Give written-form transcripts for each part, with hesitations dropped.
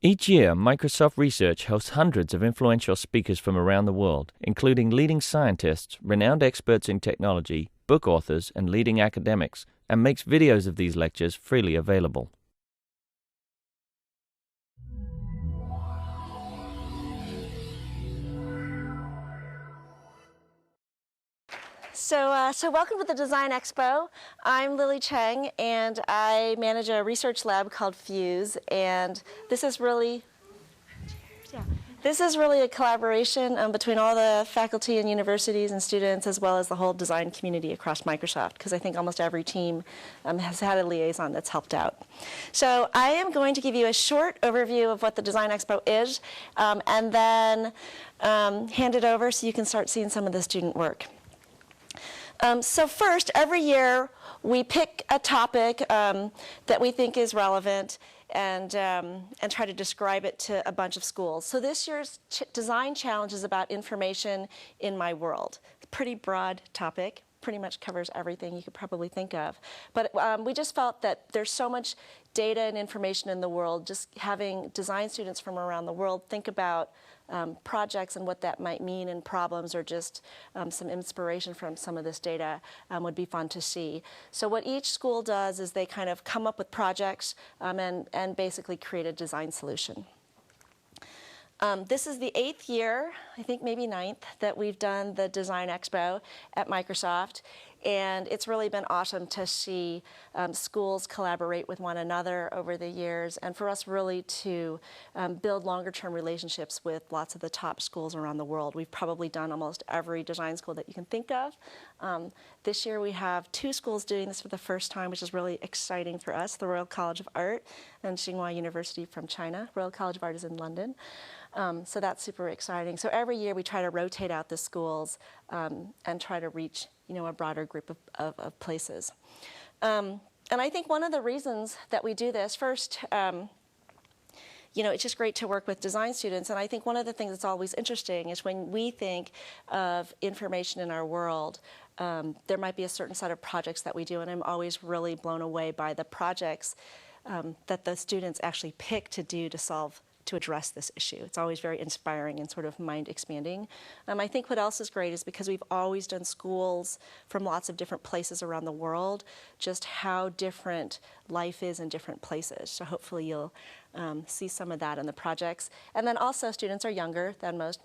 Each year, Microsoft Research hosts hundreds of influential speakers from around the world, including leading scientists, renowned experts in technology, book authors, and leading academics, and makes videos of these lectures freely available. So welcome to the Design Expo. I'm Lily Cheng, and I manage a research lab called Fuse. And this is really, a collaboration between all the faculty and universities and students, as well as the whole design community across Microsoft, because I think almost every team has had a liaison that's helped out. So I am going to give you a short overview of what the Design Expo is, and then hand it over so you can start seeing some of the student work. So first, every year we pick a topic that we think is relevant and try to describe it to a bunch of schools. So this year's design challenge is about information in my world. Pretty broad topic, pretty much covers everything you could probably think of. But we just felt that there's so much data and information in the world, just having design students from around the world think about projects and what that might mean and problems, or just some inspiration from some of this data would be fun to see. So what each school does is they kind of come up with projects and basically create a design solution. This is the 8th year, I think maybe 9th, that we've done the Design Expo at Microsoft. And it's really been awesome to see schools collaborate with one another over the years, and for us really to build longer-term relationships with lots of the top schools around the world. We've probably done almost every design school that you can think of. This year we have 2 schools doing this for the first time, which is really exciting for us, the Royal College of Art and Tsinghua University from China. Royal College of Art is in London. So that's super exciting. So every year we try to rotate out the schools and try to reach a broader group of places. And I think one of the reasons that we do this, first, it's just great to work with design students. And I think one of the things that's always interesting is when we think of information in our world, there might be a certain set of projects that we do. And I'm always really blown away by the projects that the students actually pick to do to address this issue. It's always very inspiring and sort of mind expanding. I think what else is great is because we've always done schools from lots of different places around the world, just how different life is in different places. So hopefully you'll see some of that in the projects. And then also students are younger than most,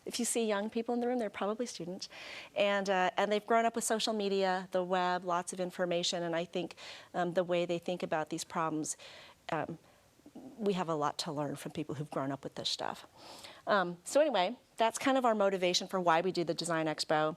if you see young people in the room, they're probably students. And they've grown up with social media, the web, lots of information, and I think the way they think about these problems, we have a lot to learn from people who've grown up with this stuff. So anyway, that's kind of our motivation for why we do the Design Expo.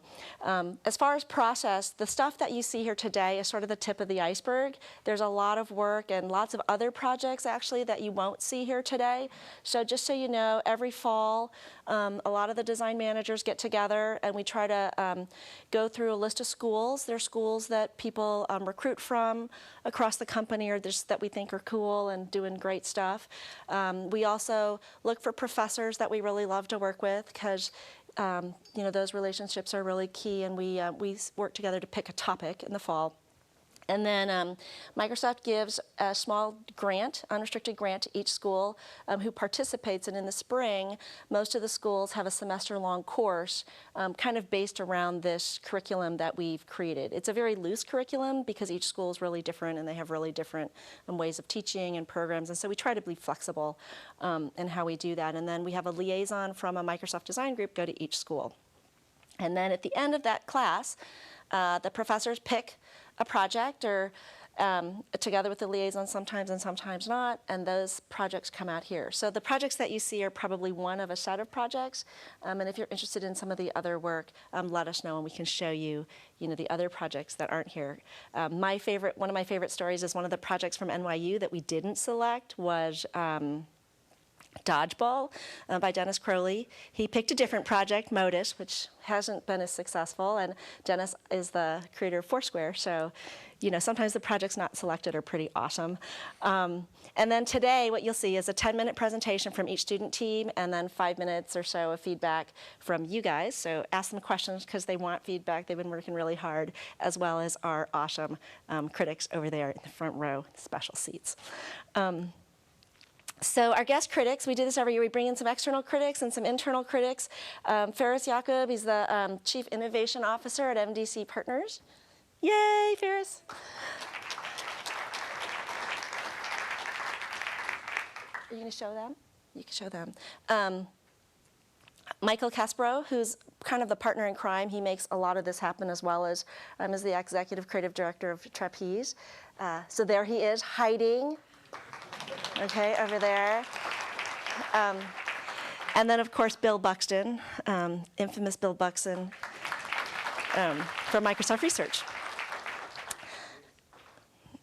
As far as process, the stuff that you see here today is sort of the tip of the iceberg. There's a lot of work and lots of other projects actually that you won't see here today. So just so you know, every fall, a lot of the design managers get together and we try to go through a list of schools. There are schools that people recruit from across the company, or just that we think are cool and doing great stuff. We also look for professors that we really love to work with, because those relationships are really key, and we work together to pick a topic in the fall. And then Microsoft gives a small grant, unrestricted grant, to each school who participates. And in the spring, most of the schools have a semester-long course kind of based around this curriculum that we've created. It's a very loose curriculum because each school is really different and they have really different ways of teaching and programs. And so we try to be flexible in how we do that. And then we have a liaison from a Microsoft design group go to each school. And then at the end of that class, the professors pick a project, or together with the liaison sometimes and sometimes not, and those projects come out here. So the projects that you see are probably one of a set of projects, and if you're interested in some of the other work, let us know and we can show you, the other projects that aren't here. One of my favorite stories is one of the projects from NYU that we didn't select was Dodgeball by Dennis Crowley. He picked a different project, Modus, which hasn't been as successful, and Dennis is the creator of Foursquare, so sometimes the projects not selected are pretty awesome. And then today what you'll see is a 10-minute presentation from each student team, and then 5 minutes or so of feedback from you guys. So ask them questions because they want feedback. They've been working really hard, as well as our awesome critics over there in the front row, special seats. So our guest critics, we do this every year. We bring in some external critics and some internal critics. Ferris Jakob, he's the Chief Innovation Officer at MDC Partners. Yay, Ferris. Are you going to show them? You can show them. Michael Kasparow, who's kind of the partner in crime. He makes a lot of this happen, as well as is the Executive Creative Director of Trapeze. So there he is, hiding. Okay, over there. And then, of course, Bill Buxton, infamous Bill Buxton from Microsoft Research.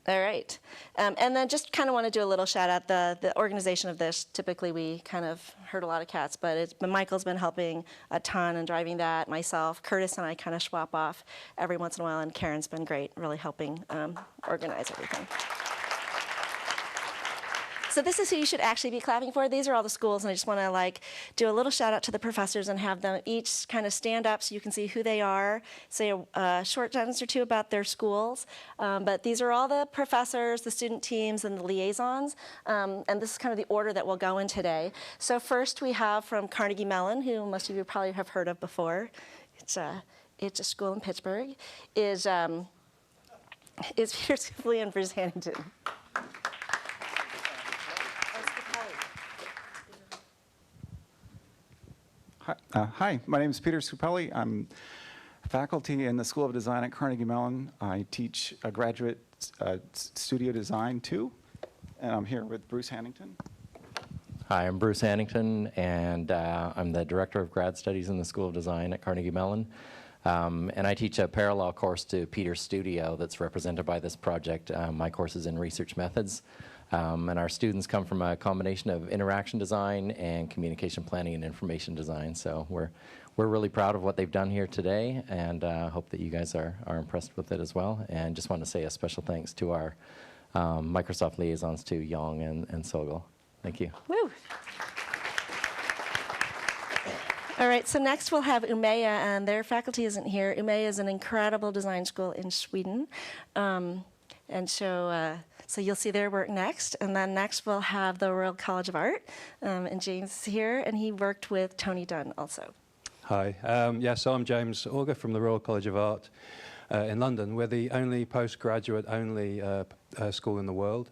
All right. And then just kind of want to do a little shout out. The organization of this, typically we kind of herd a lot of cats, but Michael's been helping a ton and driving that, myself. Curtis and I kind of swap off every once in a while, and Karen's been great, really helping organize everything. So this is who you should actually be clapping for. These are all the schools, and I just want to do a little shout out to the professors and have them each kind of stand up so you can see who they are, say a short sentence or two about their schools. But these are all the professors, the student teams, and the liaisons. And this is kind of the order that we'll go in today. So first we have from Carnegie Mellon, who most of you probably have heard of before. It's a school in Pittsburgh. Is Peter Scupelli and Bruce Hanington. Hi, my name is Peter Scupelli. I'm faculty in the School of Design at Carnegie Mellon. I teach a graduate studio design too, and I'm here with Bruce Hanington. Hi, I'm Bruce Hanington, and I'm the Director of Grad Studies in the School of Design at Carnegie Mellon. And I teach a parallel course to Peter's studio that's represented by this project. My course is in research methods. And our students come from a combination of interaction design and communication planning and information design. So we're really proud of what they've done here today, and hope that you guys are impressed with it as well. And just want to say a special thanks to our Microsoft liaisons, to Yang and Sogol. Thank you. Woo. All right, so next we'll have Umea, and their faculty isn't here. Umea is an incredible design school in Sweden. And so you'll see their work next. And then next we'll have the Royal College of Art. And James is here, and he worked with Tony Dunn also. Hi. So I'm James Auger from the Royal College of Art in London. We're the only postgraduate-only school in the world.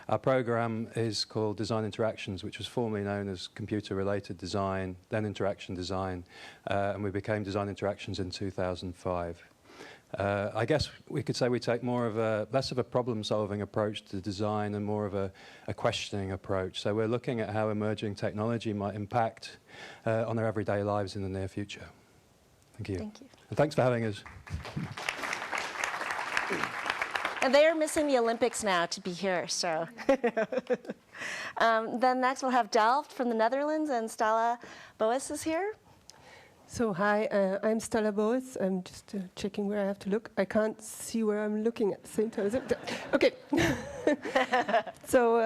Our program is called Design Interactions, which was formerly known as Computer-Related Design, then Interaction Design, and we became Design Interactions in 2005. I guess we could say we take less of a problem-solving approach to design and more of a questioning approach. So we're looking at how emerging technology might impact on their everyday lives in the near future. Thank you. Thank you. And thanks for having us. And they are missing the Olympics now to be here, so. Then next we'll have Delft from the Netherlands, and Stella Boess is here. So hi, I'm Stella Boess. I'm just checking where I have to look. I can't see where I'm looking at the same time. Okay. So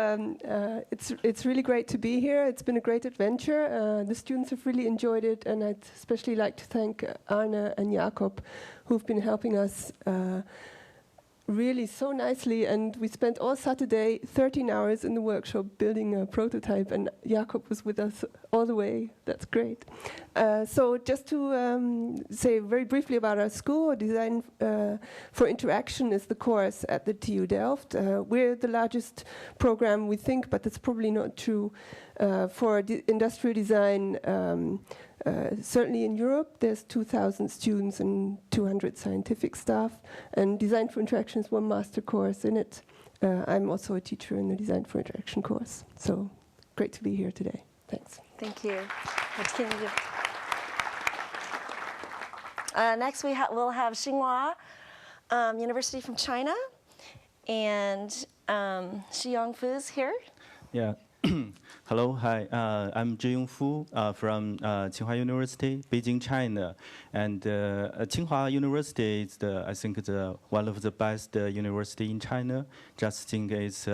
it's really great to be here. It's been a great adventure. The students have really enjoyed it, and I'd especially like to thank Arne and Jaap, who've been helping us really so nicely, and we spent all Saturday 13 hours in the workshop building a prototype, and Jaap was with us all the way. That's great. So just to say very briefly about our school, Design for Interaction is the course at the TU Delft. We're the largest program, we think, but that's probably not true. For industrial design, certainly in Europe, there's 2,000 students and 200 scientific staff, and Design for Interaction is one master course in it. I'm also a teacher in the Design for Interaction course, so great to be here today. Thanks. Thank you. Next we'll have Tsinghua University from China, and Shi Yongfu's here. Yeah. Hello, hi. I'm Zhi Yongfu from Tsinghua University, Beijing, China. And Tsinghua University is, I think, one of the best university in China. Just think it's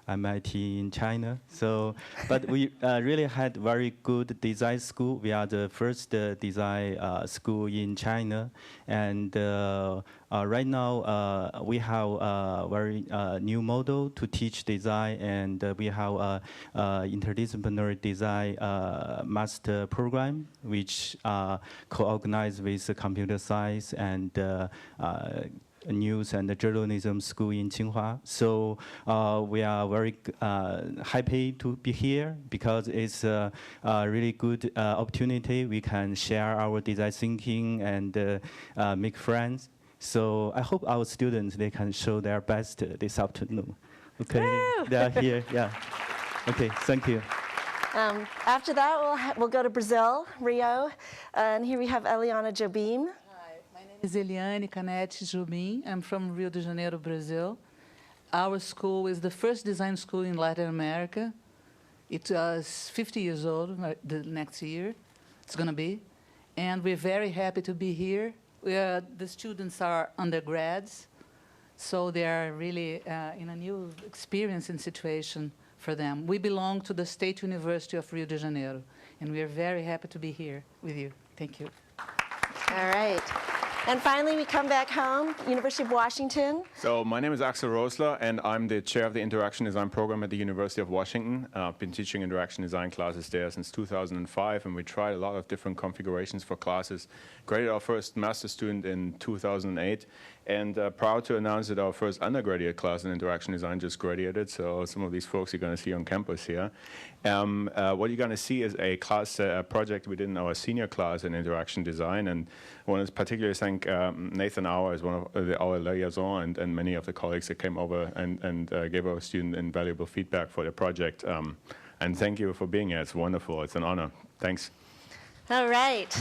MIT in China. So, but we really had very good design school. We are the first design school in China, and right now we have a very new model to teach design, and we have interdisciplinary design master program, which co-organized with the computer science and news and journalism school in Tsinghua. So we are very happy to be here because it's a really good opportunity. We can share our design thinking and make friends. So I hope our students, they can show their best this afternoon. Okay, Woo! They are here, yeah. Okay, thank you. After that, we'll go to Brazil, Rio, and here we have Eliana Jobim. Is Eliane Canete Jobim. I'm from Rio de Janeiro, Brazil. Our school is the first design school in Latin America. It was 50 years old the next year. It's going to be. And we're very happy to be here. The students are undergrads, so they are really in a new experience and situation for them. We belong to the State University of Rio de Janeiro, and we are very happy to be here with you. Thank you. All right. And finally, we come back home, University of Washington. So my name is Axel Rosler, and I'm the chair of the Interaction Design program at the University of Washington. I've been teaching interaction design classes there since 2005, and we tried a lot of different configurations for classes. Graded our first master student in 2008, and proud to announce that our first undergraduate class in interaction design just graduated, so some of these folks you're going to see on campus here. What you're going to see is a class project we did in our senior class in interaction design, and I want to particularly thank Nathan Auer as one of our liaison and many of the colleagues that came over and gave our student invaluable feedback for the project. And thank you for being here. It's wonderful. It's an honor. Thanks. All right.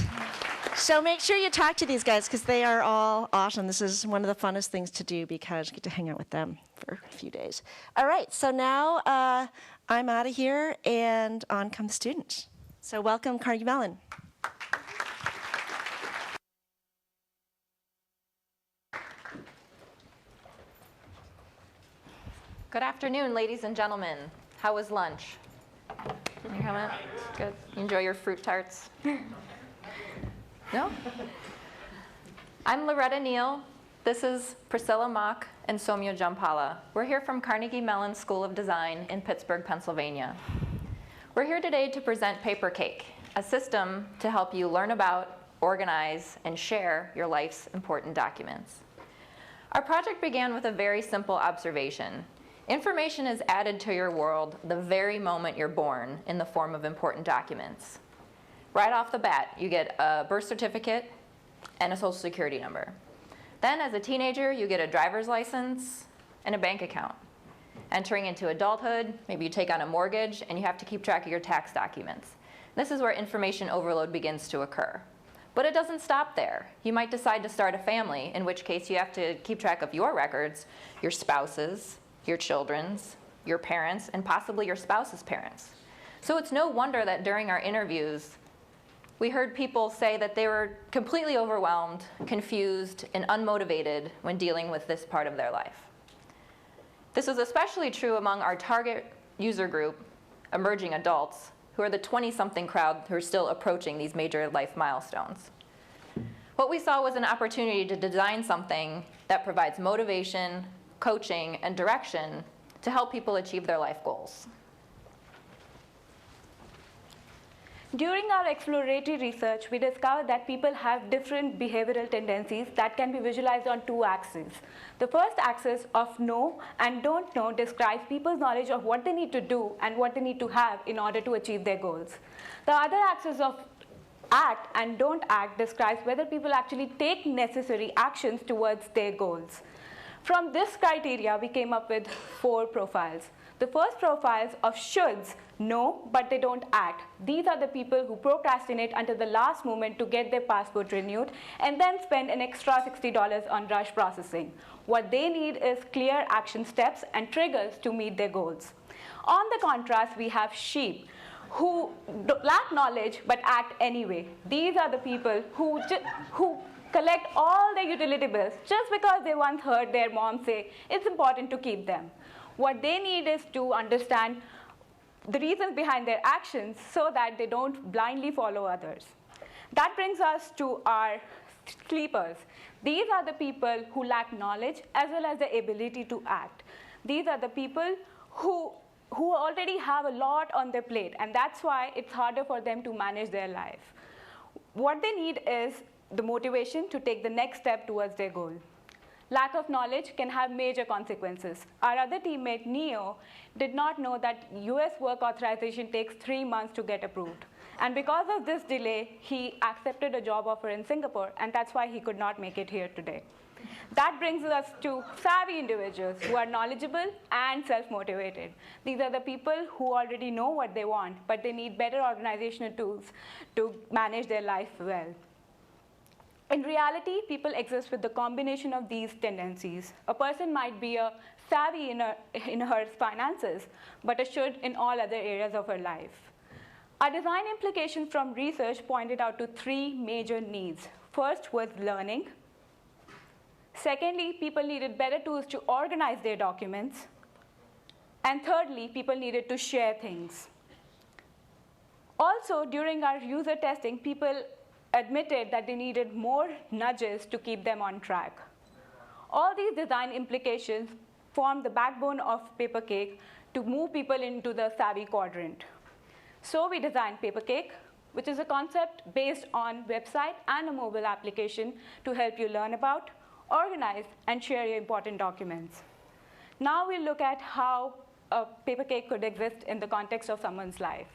So make sure you talk to these guys because they are all awesome. This is one of the funnest things to do because you get to hang out with them for a few days. All right. So now I'm out of here and on come the students. So welcome, Carnegie Mellon. Good afternoon, ladies and gentlemen. How was lunch? Can you comment? Good. You enjoy your fruit tarts? No? I'm Loretta Neal. This is Priscilla Mock and Somya Jampala. We're here from Carnegie Mellon School of Design in Pittsburgh, Pennsylvania. We're here today to present Paper Cake, a system to help you learn about, organize, and share your life's important documents. Our project began with a very simple observation. Information is added to your world the very moment you're born in the form of important documents. Right off the bat, you get a birth certificate and a social security number. Then as a teenager, you get a driver's license and a bank account. Entering into adulthood, maybe you take on a mortgage and you have to keep track of your tax documents. This is where information overload begins to occur. But it doesn't stop there. You might decide to start a family, in which case you have to keep track of your records, your spouse's, your children's, your parents, and possibly your spouse's parents. So it's no wonder that during our interviews, we heard people say that they were completely overwhelmed, confused, and unmotivated when dealing with this part of their life. This is especially true among our target user group, emerging adults, who are the 20-something crowd who are still approaching these major life milestones. What we saw was an opportunity to design something that provides motivation, coaching, and direction to help people achieve their life goals. During our exploratory research, we discovered that people have different behavioral tendencies that can be visualized on two axes. The first axis of know and don't know describes people's knowledge of what they need to do and what they need to have in order to achieve their goals. The other axis of act and don't act describes whether people actually take necessary actions towards their goals. From this criteria, we came up with 4 profiles. The first profiles of shoulds, know, but they don't act. These are the people who procrastinate until the last moment to get their passport renewed and then spend an extra $60 on rush processing. What they need is clear action steps and triggers to meet their goals. On the contrast, we have sheep, who lack knowledge but act anyway. These are the people who collect all their utility bills just because they once heard their mom say it's important to keep them. What they need is to understand the reasons behind their actions so that they don't blindly follow others. That brings us to our sleepers. These are the people who lack knowledge as well as the ability to act. These are the people who who already have a lot on their plate, and that's why it's harder for them to manage their life. What they need is the motivation to take the next step towards their goal. Lack of knowledge can have major consequences. Our other teammate, Neal, did not know that US work authorization takes 3 months to get approved. And because of this delay, he accepted a job offer in Singapore, and that's why he could not make it here today. That brings us to savvy individuals who are knowledgeable and self-motivated. These are the people who already know what they want, but they need better organizational tools to manage their life well. In reality, people exist with the combination of these tendencies. A person might be a savvy in her finances, but a should in all other areas of her life. Our design implications from research pointed out to 3 major needs. First was learning. Secondly, people needed better tools to organize their documents. And thirdly, people needed to share things. Also, during our user testing, people admitted that they needed more nudges to keep them on track. All these design implications form the backbone of PaperCake to move people into the savvy quadrant. So we designed PaperCake, which is a concept based on website and a mobile application to help you learn about, organize, and share your important documents. Now we'll look at how a PaperCake could exist in the context of someone's life.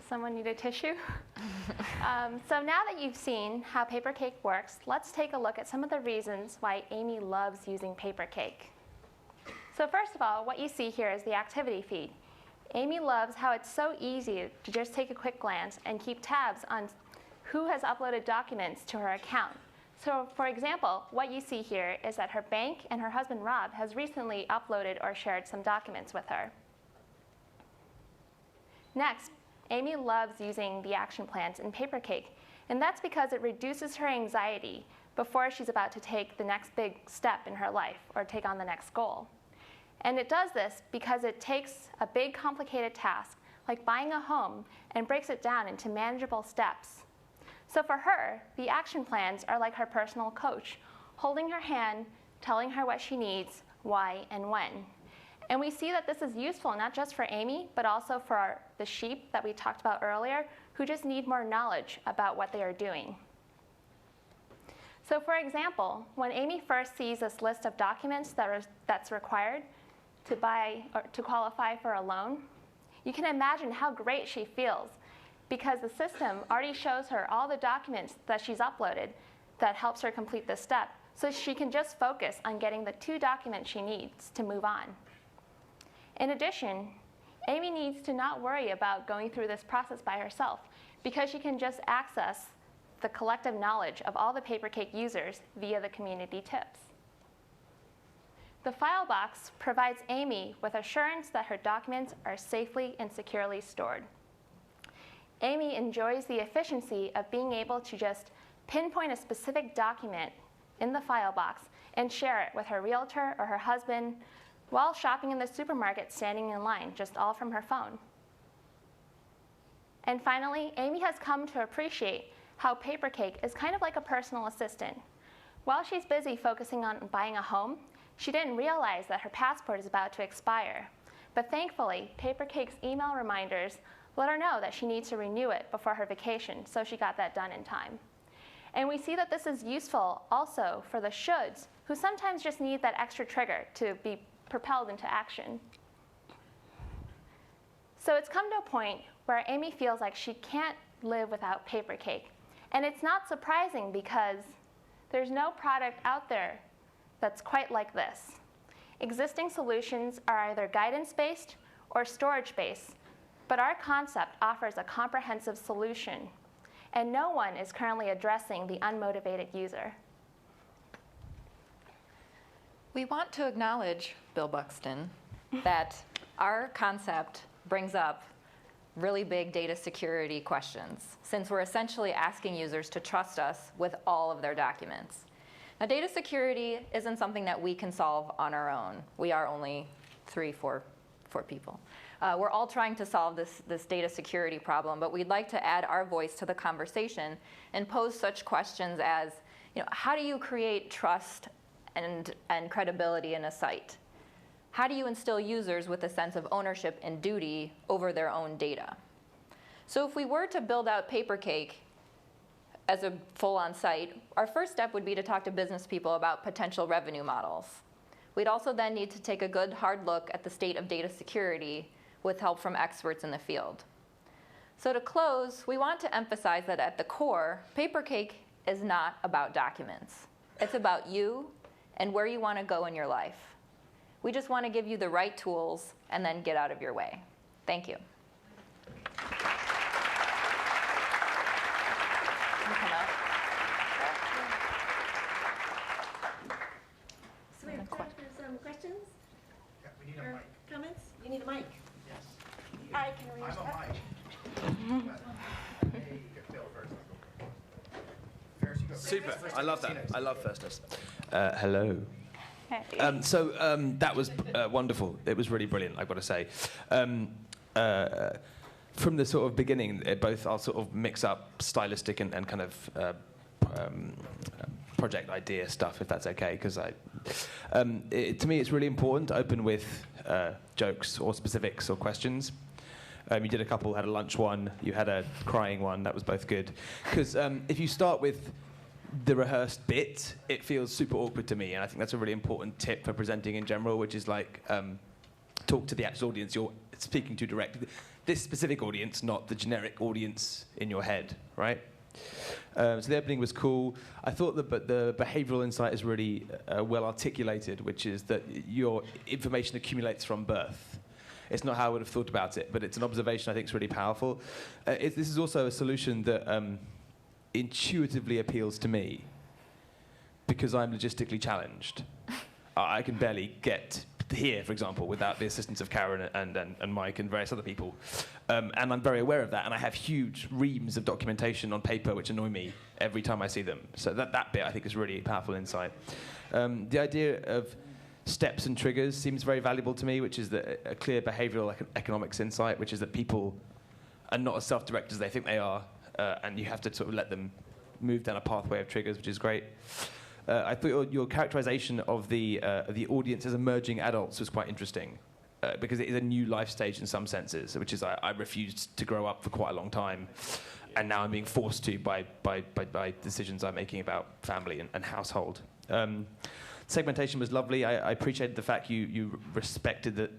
Someone need a tissue? So now that you've seen how PaperCake works, let's take a look at some of the reasons why Amy loves using PaperCake. So first of all, what you see here is the activity feed. Amy loves how it's so easy to just take a quick glance and keep tabs on who has uploaded documents to her account. So for example, what you see here is that her bank and her husband Rob has recently uploaded or shared some documents with her. Next, Amy loves using the action plans in Papercake, and that's because it reduces her anxiety before she's about to take the next big step in her life or take on the next goal. And it does this because it takes a big complicated task, like buying a home, and breaks it down into manageable steps. So for her, the action plans are like her personal coach, holding her hand, telling her what she needs, why, and when. And we see that this is useful not just for Amy, but also for the sheep that we talked about earlier, who just need more knowledge about what they are doing. So for example, when Amy first sees this list of documents that's required to buy or to qualify for a loan, you can imagine how great she feels, because the system already shows her all the documents that she's uploaded that helps her complete this step, so she can just focus on getting the 2 documents she needs to move on. In addition, Amy needs to not worry about going through this process by herself, because she can just access the collective knowledge of all the Papercake users via the community tips. The file box provides Amy with assurance that her documents are safely and securely stored. Amy enjoys the efficiency of being able to just pinpoint a specific document in the file box and share it with her realtor or her husband while shopping in the supermarket standing in line, just all from her phone. And finally, Amy has come to appreciate how Papercake is kind of like a personal assistant. While she's busy focusing on buying a home, she didn't realize that her passport is about to expire. But thankfully, Papercake's email reminders let her know that she needs to renew it before her vacation, so she got that done in time. And we see that this is useful also for the shoulds, who sometimes just need that extra trigger to be propelled into action. So it's come to a point where Amy feels like she can't live without Papercake. And it's not surprising, because there's no product out there that's quite like this. Existing solutions are either guidance-based or storage-based, but our concept offers a comprehensive solution, and no one is currently addressing the unmotivated user. We want to acknowledge, Bill Buxton, that our concept brings up really big data security questions, since we're essentially asking users to trust us with all of their documents. Now, data security isn't something that we can solve on our own. We are only 4 people. We're all trying to solve this data security problem, but we'd like to add our voice to the conversation and pose such questions as, how do you create trust and credibility in a site? How do you instill users with a sense of ownership and duty over their own data? So if we were to build out Papercake as a full-on site, our first step would be to talk to business people about potential revenue models. We'd also then need to take a good hard look at the state of data security with help from experts in the field. So to close, we want to emphasize that at the core, Papercake is not about documents. It's about you and where you want to go in your life. We just want to give you the right tools and then get out of your way. Thank you. So we have time for some questions? Yeah, we need a mic. Comments? You need a mic? Yes. I can arrange that. I'm a mic. Hey, you can Bill first. Ferris, you go first. Super. First I love that. Christina. I love firstness. Hello. Hey. That was wonderful. It was really brilliant, I've got to say. From the sort of beginning, both I'll sort of mix up stylistic and kind of project idea stuff, if that's okay, because to me it's really important to open with jokes or specifics or questions. You did a couple, had a lunch one, you had a crying one, that was both good. Because if you start with the rehearsed bit, it feels super awkward to me, and I think that's a really important tip for presenting in general, which is like, talk to the actual audience you're speaking to directly. This specific audience, not the generic audience in your head, right? So the opening was cool. I thought the behavioral insight is really well articulated, which is that your information accumulates from birth. It's not how I would have thought about it, but it's an observation I think is really powerful. This is also a solution that intuitively appeals to me because I'm logistically challenged. I can barely get here, for example, without the assistance of Karen and Mike and various other people. And I'm very aware of that, and I have huge reams of documentation on paper which annoy me every time I see them. So that bit, I think, is really powerful insight. The idea of steps and triggers seems very valuable to me, which is a clear behavioral economics insight, which is that people are not as self-directed as they think they are, and you have to sort of let them move down a pathway of triggers, which is great. I thought your characterization of the audience as emerging adults was quite interesting, because it is a new life stage in some senses, which is I refused to grow up for quite a long time, and now I'm being forced to by decisions I'm making about family and household. Segmentation was lovely. I appreciated the fact you respected that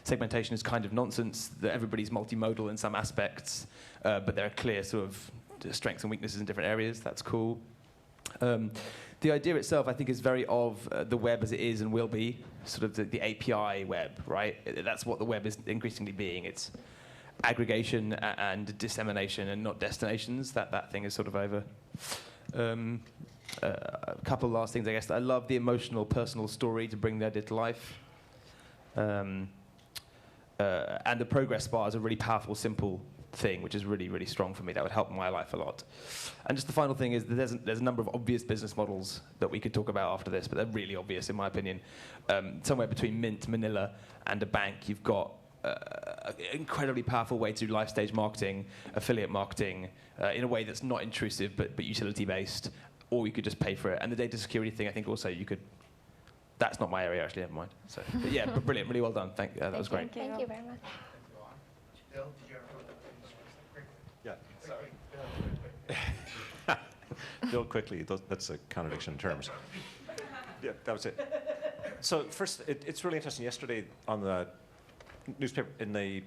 segmentation is kind of nonsense, that everybody's multimodal in some aspects, but there are clear sort of strengths and weaknesses in different areas. That's cool. The idea itself, I think, is very of the web as it is and will be, sort of the API web, right? That's what the web is increasingly being. It's aggregation and dissemination and not destinations. That thing is sort of over. A couple of last things, I guess. I love the emotional, personal story to bring the idea to life. And the progress bar is a really powerful, simple thing, which is really, really strong for me. That would help my life a lot. And just the final thing is that there's a number of obvious business models that we could talk about after this, but they're really obvious in my opinion. Somewhere between Mint, Manila, and a bank, you've got an incredibly powerful way to do life stage marketing, affiliate marketing, in a way that's not intrusive but utility-based, or you could just pay for it. And the data security thing, I think also you could... That's not my area, actually, never mind. So, but yeah, but brilliant, really well done. That was great. Thank you very much. Bill, did you ever Yeah, sorry. Bill, quickly, that's a contradiction in terms. Yeah, that was it. So first, it's really interesting. Yesterday on the newspaper, in the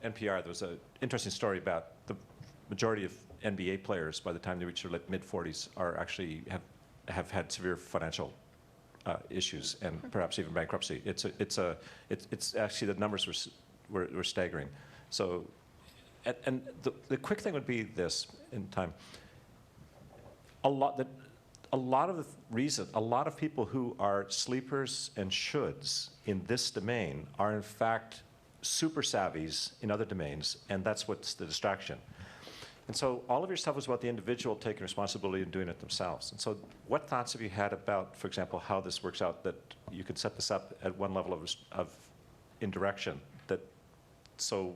NPR, there was an interesting story about the majority of NBA players, by the time they reach their mid-40s, are actually have had severe financial issues and perhaps even bankruptcy. It's actually, the numbers were staggering. So, and the quick thing would be this in time. A lot of people who are sleepers and shoulds in this domain are in fact super savvies in other domains, and that's what's the distraction. And so all of your stuff was about the individual taking responsibility and doing it themselves. And so what thoughts have you had about, for example, how this works out, that you could set this up at one level of indirection, that so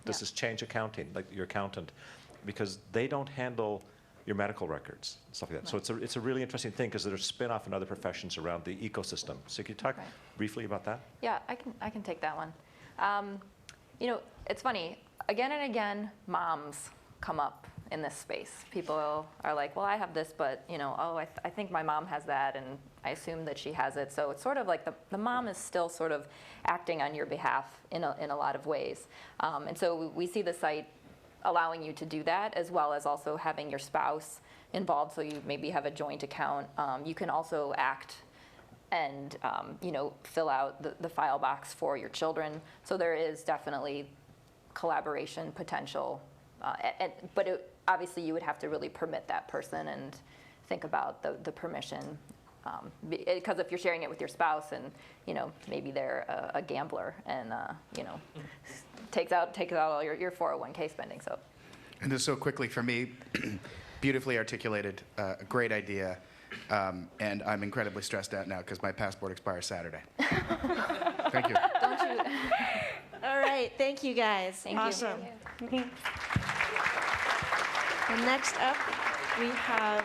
does this change accounting, like your accountant, because they don't handle your medical records, stuff like that. Right. So it's a really interesting thing, because there's spin-off in other professions around the ecosystem. So can you talk briefly about that? Yeah, I can take that one. It's funny, again and again, moms come up in this space. People are like, well, I have this, but I think my mom has that, and I assume that she has it. So it's sort of like the mom is still sort of acting on your behalf in a lot of ways. And so we see the site allowing you to do that, as well as also having your spouse involved, so you maybe have a joint account. You can also act and fill out the file box for your children. So there is definitely collaboration potential. But obviously you would have to really permit that person and think about the permission. Because if you're sharing it with your spouse and maybe they're a gambler and takes out all your 401k spending. So. And just so quickly for me, beautifully articulated, a great idea, and I'm incredibly stressed out now because my passport expires Saturday. Thank you. Don't you? All right, thank you guys. Thank awesome. you. And next up, we have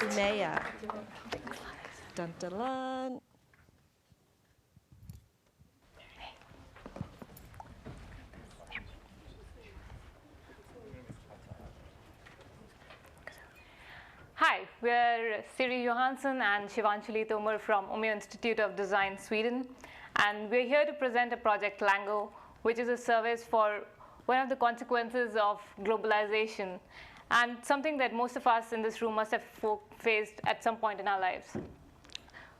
Umea. Dun, dun, dun. Hi, we're Siri, Johansson and Shivanjali Tomar from Umea Institute of Design, Sweden. And we're here to present a project, Lango, which is a service for one of the consequences of globalization, and something that most of us in this room must have faced at some point in our lives.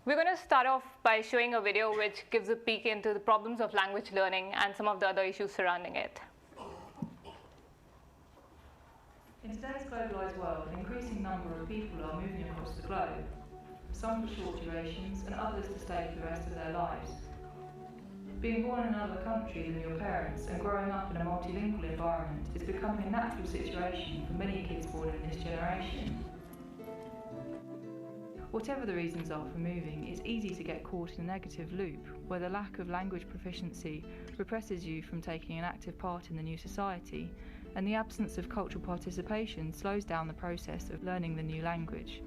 We're going to start off by showing a video which gives a peek into the problems of language learning and some of the other issues surrounding it. In today's globalised world, an increasing number of people are moving across the globe, some for short durations and others to stay for the rest of their lives. Being born in another country than your parents and growing up in a multilingual environment is becoming a natural situation for many kids born in this generation. Whatever the reasons are for moving, it's easy to get caught in a negative loop where the lack of language proficiency represses you from taking an active part in the new society, and the absence of cultural participation slows down the process of learning the new language.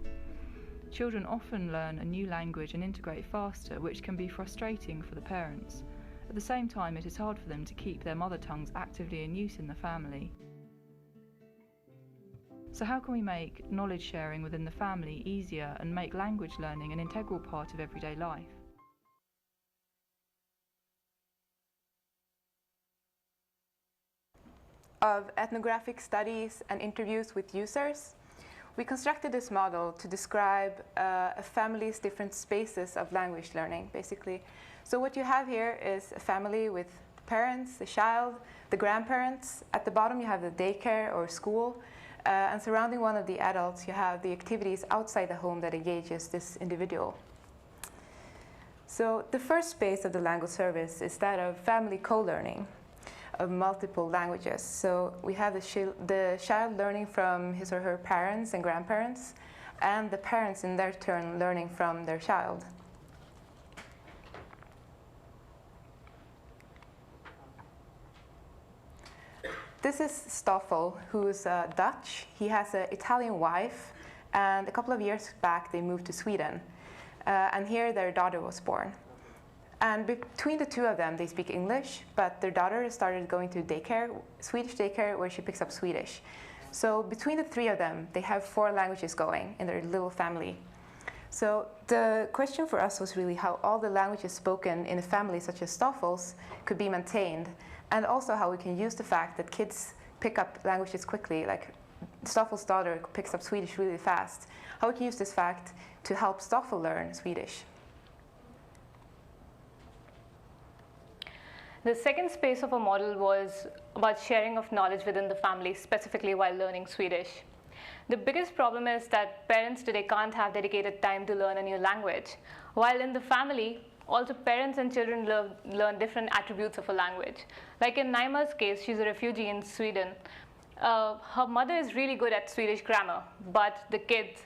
Children often learn a new language and integrate faster, which can be frustrating for the parents. At the same time, it is hard for them to keep their mother tongues actively in use in the family. So how can we make knowledge sharing within the family easier and make language learning an integral part of everyday life? Of ethnographic studies and interviews with users, we constructed this model to describe a family's different spaces of language learning, basically. So what you have here is a family with the parents, the child, the grandparents. At the bottom you have the daycare or school, and surrounding one of the adults you have the activities outside the home that engages this individual. So the first space of the language service is that of family co-learning of multiple languages. So we have the child learning from his or her parents and grandparents, and the parents in their turn learning from their child. This is Stoffel, who's Dutch. He has an Italian wife, and a couple of years back they moved to Sweden. And here their daughter was born. And between the two of them, they speak English, but their daughter started going to daycare, Swedish daycare, where she picks up Swedish. So between the three of them, they have 4 languages going in their little family. So the question for us was really how all the languages spoken in a family such as Stoffel's could be maintained, and also how we can use the fact that kids pick up languages quickly, like Stoffel's daughter picks up Swedish really fast, how we can use this fact to help Stoffel learn Swedish. The second space of a model was about sharing of knowledge within the family, specifically while learning Swedish. The biggest problem is that parents today can't have dedicated time to learn a new language, while in the family, also parents and children learn different attributes of a language. Like in Naima's case, she's a refugee in Sweden. Her mother is really good at Swedish grammar, but the kids,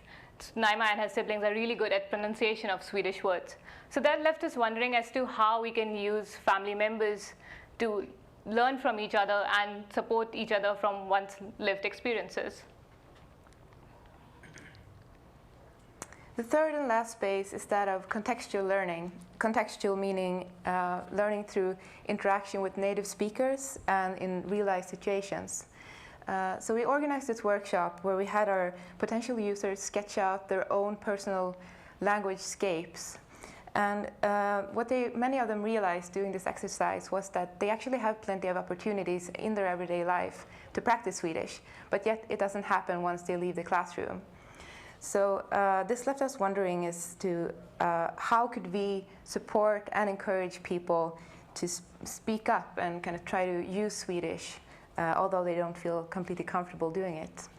Naima and her siblings, are really good at pronunciation of Swedish words. So that left us wondering as to how we can use family members to learn from each other and support each other from one's lived experiences. The third and last space is that of contextual learning. Contextual meaning learning through interaction with native speakers and in real-life situations. So we organized this workshop where we had our potential users sketch out their own personal language scapes. And what many of them realized doing this exercise was that they actually have plenty of opportunities in their everyday life to practice Swedish, but yet it doesn't happen once they leave the classroom. So this left us wondering as to how could we support and encourage people to speak up and kind of try to use Swedish, although they don't feel completely comfortable doing it.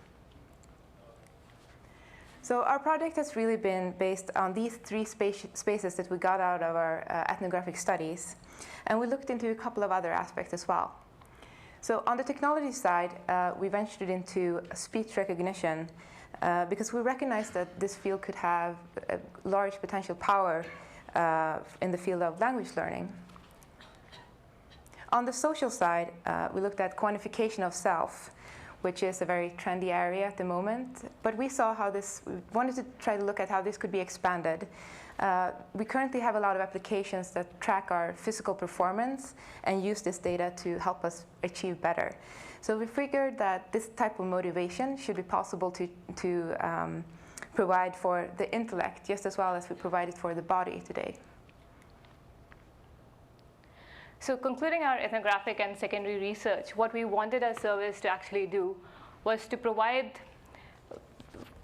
So our project has really been based on these 3 spaces that we got out of our ethnographic studies. And we looked into a couple of other aspects as well. So on the technology side, we ventured into speech recognition because we recognized that this field could have a large potential power in the field of language learning. On the social side, we looked at quantification of self, which is a very trendy area at the moment. But we saw how we wanted to try to look at how this could be expanded. We currently have a lot of applications that track our physical performance and use this data to help us achieve better. So we figured that this type of motivation should be possible to provide for the intellect just as well as we provide it for the body today. So concluding our ethnographic and secondary research, what we wanted our service to actually do was to provide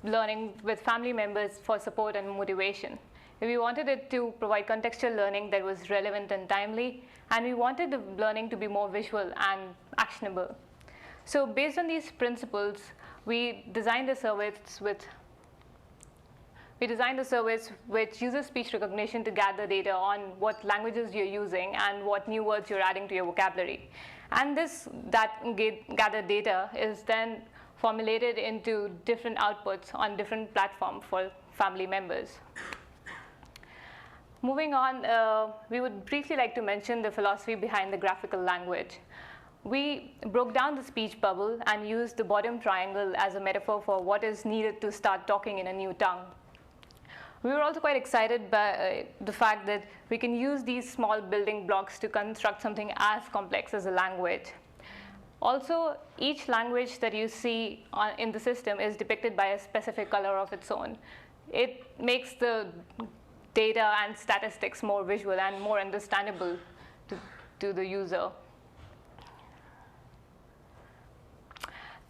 learning with family members for support and motivation. We wanted it to provide contextual learning that was relevant and timely, and we wanted the learning to be more visual and actionable. So based on these principles, we designed a service which uses speech recognition to gather data on what languages you're using and what new words you're adding to your vocabulary. And that gathered data is then formulated into different outputs on different platforms for family members. Moving on, we would briefly like to mention the philosophy behind the graphical language. We broke down the speech bubble and used the bottom triangle as a metaphor for what is needed to start talking in a new tongue. We were also quite excited by the fact that we can use these small building blocks to construct something as complex as a language. Also, each language that you see in the system is depicted by a specific color of its own. It makes the data and statistics more visual and more understandable to the user.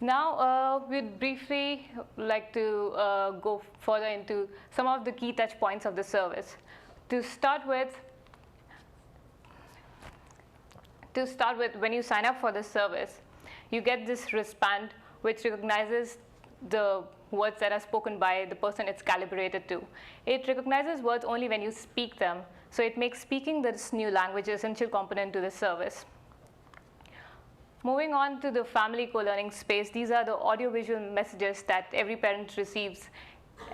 Now, we'd briefly like to go further into some of the key touch points of the service. To start with, when you sign up for the service, you get this wristband which recognizes the words that are spoken by the person it's calibrated to. It recognizes words only when you speak them, so it makes speaking this new language an essential component to the service. Moving on to the family co-learning space, these are the audiovisual messages that every parent receives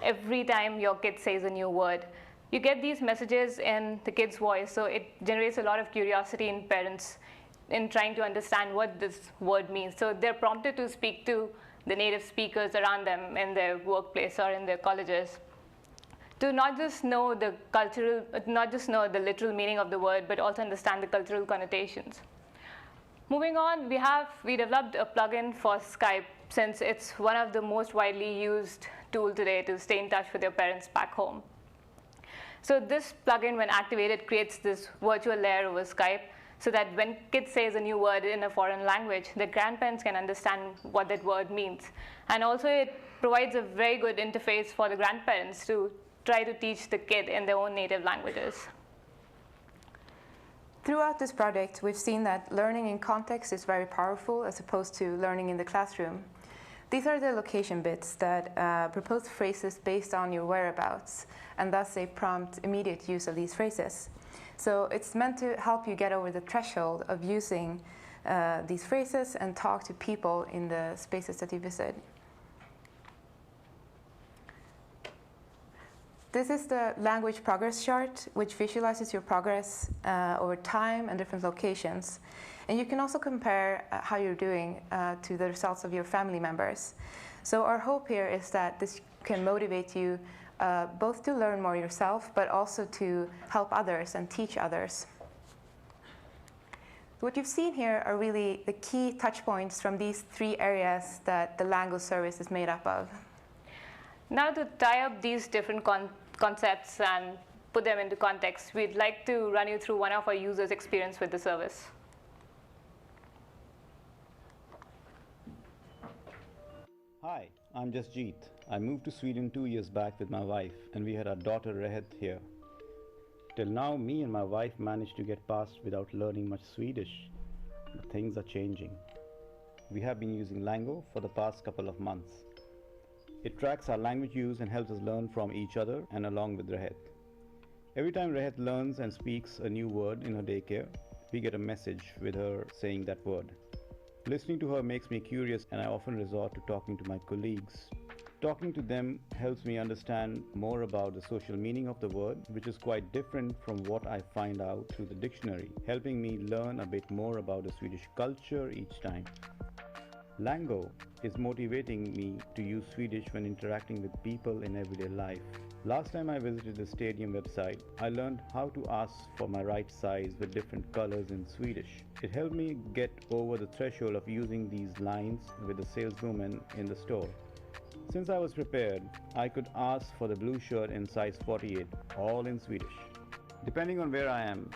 every time your kid says a new word. You get these messages in the kid's voice, so it generates a lot of curiosity in parents in trying to understand what this word means. So they're prompted to speak to the native speakers around them in their workplace or in their colleges, to not just know the literal meaning of the word, but also understand the cultural connotations. Moving on, we developed a plugin for Skype, since it's one of the most widely used tools today to stay in touch with your parents back home. So this plugin, when activated, creates this virtual layer over Skype, so that when kids says a new word in a foreign language, the grandparents can understand what that word means. And also it provides a very good interface for the grandparents to try to teach the kid in their own native languages. Throughout this project, we've seen that learning in context is very powerful as opposed to learning in the classroom. These are the location bits that propose phrases based on your whereabouts, and thus they prompt immediate use of these phrases. So it's meant to help you get over the threshold of using these phrases and talk to people in the spaces that you visit. This is the language progress chart, which visualizes your progress over time and different locations. And you can also compare how you're doing to the results of your family members. So our hope here is that this can motivate you both to learn more yourself, but also to help others and teach others. What you've seen here are really the key touch points from these three areas that the Lango service is made up of. Now, to tie up these different concepts and put them into context, we'd like to run you through one of our users' experience with the service. Hi, I'm Jasjeet. I moved to Sweden 2 years back with my wife, and we had our daughter Rehet here. Till now, me and my wife managed to get past without learning much Swedish, but things are changing. We have been using Lango for the past couple of months. It tracks our language use and helps us learn from each other and along with Rehet. Every time Rehet learns and speaks a new word in her daycare, we get a message with her saying that word. Listening to her makes me curious, and I often resort to talking to my colleagues. Talking to them helps me understand more about the social meaning of the word, which is quite different from what I find out through the dictionary, helping me learn a bit more about the Swedish culture each time. Lango is motivating me to use Swedish when interacting with people in everyday life. Last time I visited the stadium website, I learned how to ask for my right size with different colors in Swedish. It helped me get over the threshold of using these lines with the saleswoman in the store. Since I was prepared, I could ask for the blue shirt in size 48, all in Swedish. Depending on where I am,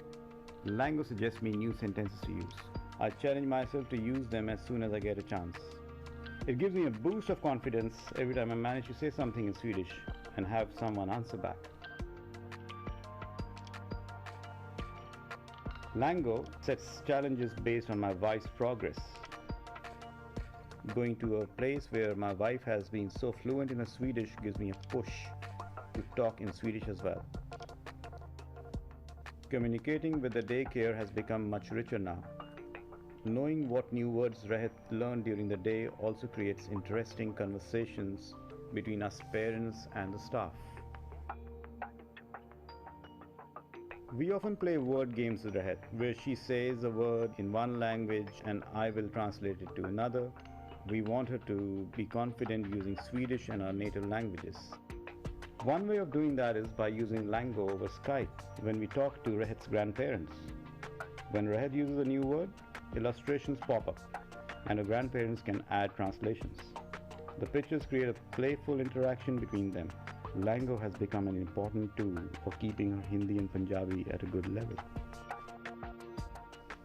Lango suggests me new sentences to use. I challenge myself to use them as soon as I get a chance. It gives me a boost of confidence every time I manage to say something in Swedish and have someone answer back. Lango sets challenges based on my wife's progress. Going to a place where my wife has been so fluent in her Swedish gives me a push to talk in Swedish as well. Communicating with the daycare has become much richer now. Knowing what new words Rehat learned during the day also creates interesting conversations between us parents and the staff. We often play word games with Rehat, where she says a word in one language and I will translate it to another. We want her to be confident using Swedish and our native languages. One way of doing that is by using Lango over Skype when we talk to Rehat's grandparents. When Rehat uses a new word, illustrations pop up and her grandparents can add translations. The pictures create a playful interaction between them. Lango has become an important tool for keeping her Hindi and Punjabi at a good level.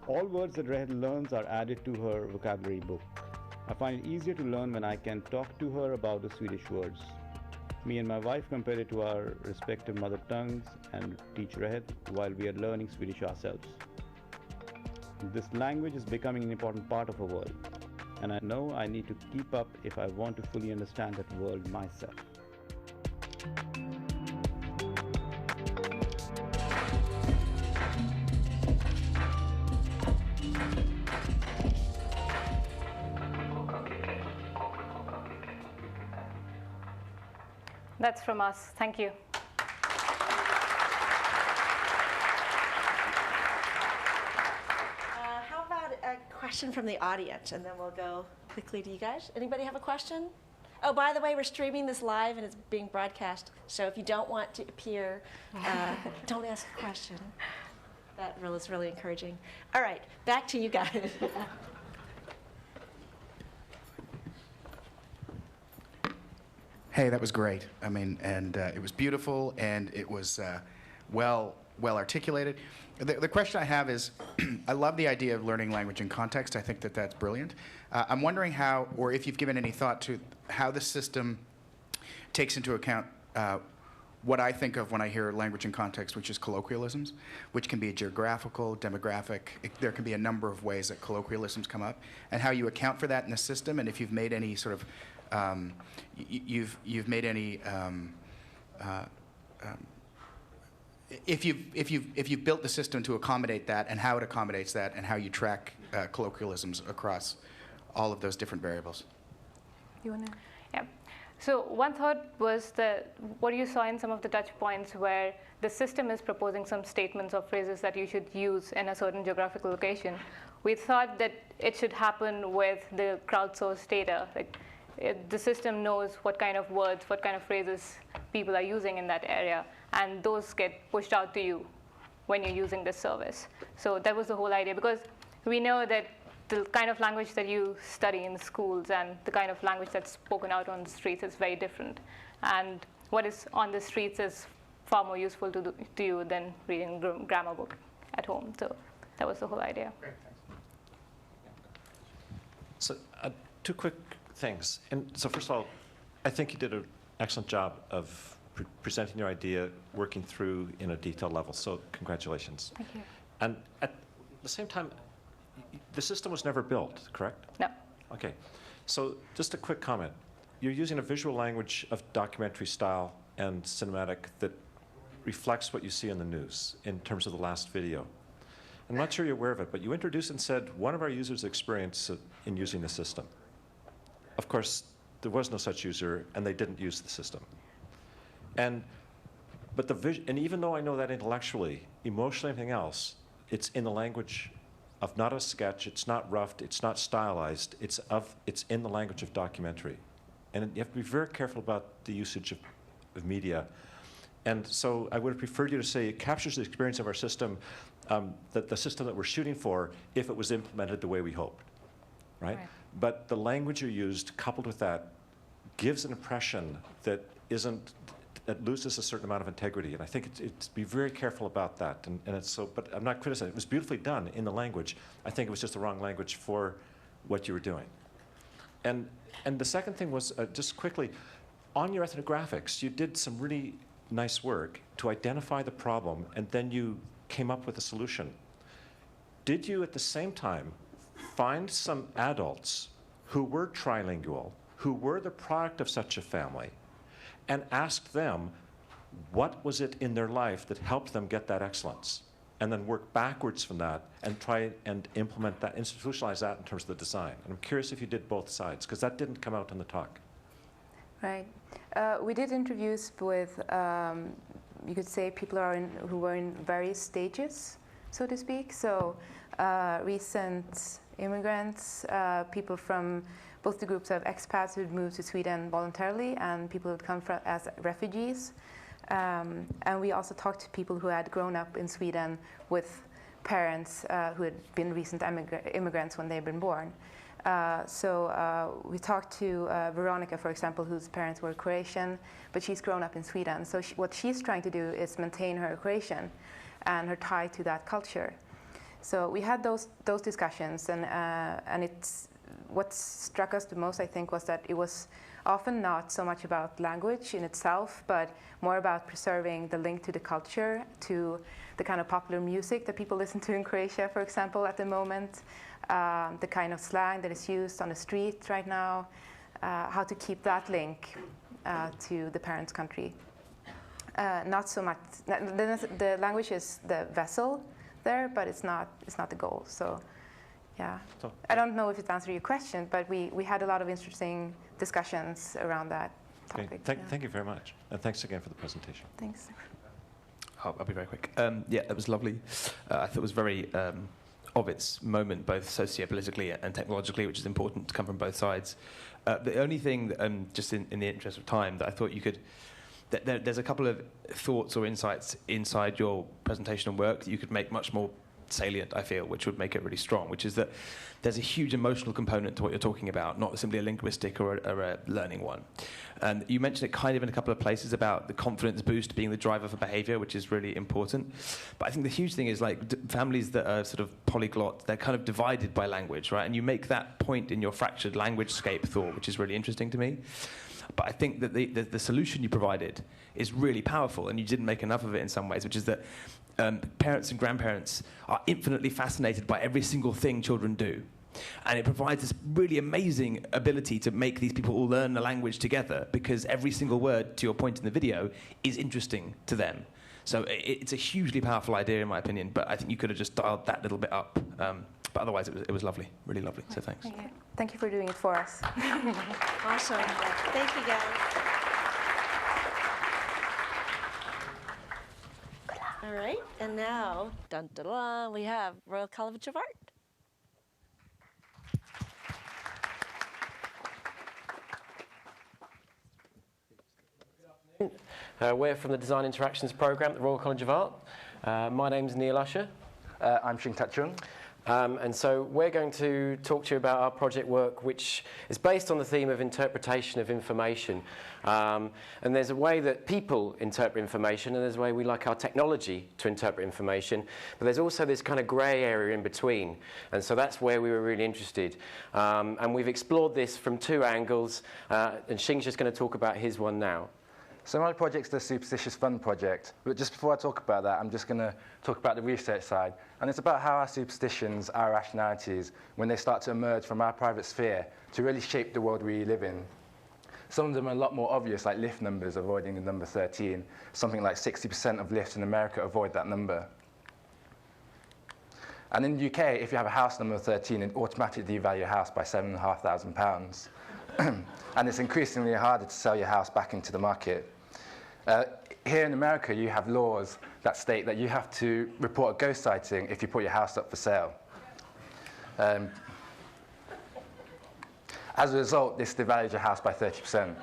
All words that Rehat learns are added to her vocabulary book. I find it easier to learn when I can talk to her about the Swedish words. Me and my wife compare it to our respective mother tongues and teach Rehat while we are learning Swedish ourselves. This language is becoming an important part of our world, and I know I need to keep up if I want to fully understand that world myself. That's from us. Thank you. How about a question from the audience, and then we'll go quickly to you guys. Anybody have a question? Oh, by the way, we're streaming this live, and it's being broadcast. So if you don't want to appear, don't ask a question. That is really encouraging. All right, back to you guys. Hey, that was great. I mean, and it was beautiful, and it was well articulated. The question I have is, I love the idea of learning language in context. I think that that's brilliant. I'm wondering how, or if you've given any thought to how the system takes into account what I think of when I hear language in context, which is colloquialisms, which can be geographical, demographic. There can be a number of ways that colloquialisms come up, and how you account for that in the system, and if you've made any sort of you've made any if you've built the system to accommodate that, and how it accommodates that, and how you track colloquialisms across all of those different variables. You wanna? Yeah. So one thought was that what you saw in some of the touch points where the system is proposing some statements or phrases that you should use in a certain geographical location. We thought that it should happen with the crowdsourced data. Like, the system knows what kind of words, what kind of phrases people are using in that area, and those get pushed out to you when you're using this service. So that was the whole idea, because we know that the kind of language that you study in schools and the kind of language that's spoken out on the streets is very different. And what is on the streets is far more useful to you than reading a grammar book at home. So that was the whole idea. Great, thanks. So two quick things. And so first of all, I think you did an excellent job of presenting your idea, working through in a detailed level. So congratulations. Thank you. And at the same time, the system was never built, correct? No. Okay. So just a quick comment. You're using a visual language of documentary style and cinematic that reflects what you see in the news in terms of the last video. I'm not sure you're aware of it, but you introduced and said one of our users' experience in using the system. Of course, there was no such user, and they didn't use the system. But and even though I know that intellectually, emotionally, everything else, it's in the language of not a sketch. It's not roughed. It's not stylized. It's in the language of documentary, and you have to be very careful about the usage of media. And so I would have preferred you to say it captures the experience of our system, that the system that we're shooting for, if it was implemented the way we hoped, right? But the language you used, coupled with that, gives an impression that loses a certain amount of integrity. And I think it's be very careful about that. And it's so, but I'm not criticizing. It was beautifully done in the language. I think it was just the wrong language for what you were doing. And the second thing was, just quickly, on your ethnographics, you did some really nice work to identify the problem, and then you came up with a solution. did you at the same time find some adults who were trilingual, who were the product of such a family, and ask them what was it in their life that helped them get that excellence? And then work backwards from that and try and implement that, institutionalize that in terms of the design. And I'm curious if you did both sides, because that didn't come out in the talk. Right. We did interviews with, you could say, people who were in various stages, so to speak. So recent immigrants, people from both the groups of expats who had moved to Sweden voluntarily and people who had come as refugees. And we also talked to people who had grown up in Sweden with parents who had been recent immigrants when they'd been born. So we talked to Veronica, for example, whose parents were Croatian, but she's grown up in Sweden. So what she's trying to do is maintain her Croatian and her tie to that culture. So we had those discussions, and it's what struck us the most, I think, was that it was often not so much about language in itself, but more about preserving the link to the culture, to the kind of popular music that people listen to in Croatia, for example, at the moment, the kind of slang that is used on the street right now, how to keep that link to the parents' country. Not so much, the language is the vessel there, but it's not the goal. So, yeah. So, I don't know if it answered your question, but we had a lot of interesting discussions around that topic. Okay. Thank you very much. And thanks again for the presentation. Thanks. I'll be very quick. Yeah, that was lovely. I thought it was very of its moment, both socio-politically and technologically, which is important to come from both sides. The only thing, that, just in the interest of time, that I thought you could... There's a couple of thoughts or insights inside your presentation and work that you could make much more salient, I feel, which would make it really strong, which is that there's a huge emotional component to what you're talking about, not simply a linguistic or a learning one. And you mentioned it kind of in a couple of places about the confidence boost being the driver for behavior, which is really important. But I think the huge thing is, like, families that are sort of polyglot, they're kind of divided by language, right? And you make that point in your fractured language scape thought, which is really interesting to me. But I think that the solution you provided is really powerful, and you didn't make enough of it in some ways, which is that parents and grandparents are infinitely fascinated by every single thing children do. And it provides this really amazing ability to make these people all learn the language together, because every single word, to your point in the video, is interesting to them. So it's a hugely powerful idea, in my opinion, but I think you could have just dialed that little bit up. But otherwise, it was lovely, really lovely, so thanks. Thank you for doing it for us. Awesome. Thank you, guys. All right, and now, dun, dun, dun, we have Royal College of Art. We're from the Design Interactions program at the Royal College of Art. My name's Neal Usher. I'm Chung. And so we're going to talk to you about our project work, which is based on the theme of interpretation of information. And there's a way that people interpret information, and there's a way we like our technology to interpret information. But there's also this kind of grey area in between. And so that's where we were really interested. And we've explored this from two angles. And Shing's just going to talk about his one now. So my project's the Superstitious Fun project, but just before I talk about that, I'm just going to talk about the research side. And it's about how our superstitions, our rationalities, when they start to emerge from our private sphere to really shape the world we live in. Some of them are a lot more obvious, like lift numbers, avoiding the number 13. Something like 60% of lifts in America avoid that number. And in the UK, if you have a house number 13, it automatically devalues your house by £7,500. And it's increasingly harder to sell your house back into the market. Here in America, you have laws that state that you have to report a ghost sighting if you put your house up for sale. As a result, this devalues your house by 30%.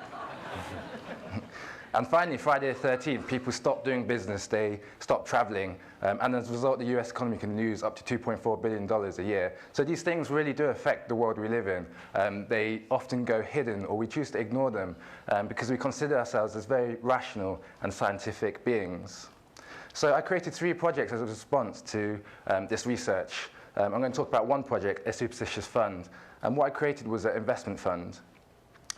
And finally, Friday the 13th, people stopped doing business, they stopped traveling, and as a result, the US economy can lose up to $2.4 billion a year. So these things really do affect the world we live in. They often go hidden, or we choose to ignore them, because we consider ourselves as very rational and scientific beings. So I created 3 projects as a response to this research. I'm going to talk about one project, a superstitious fund. And what I created was an investment fund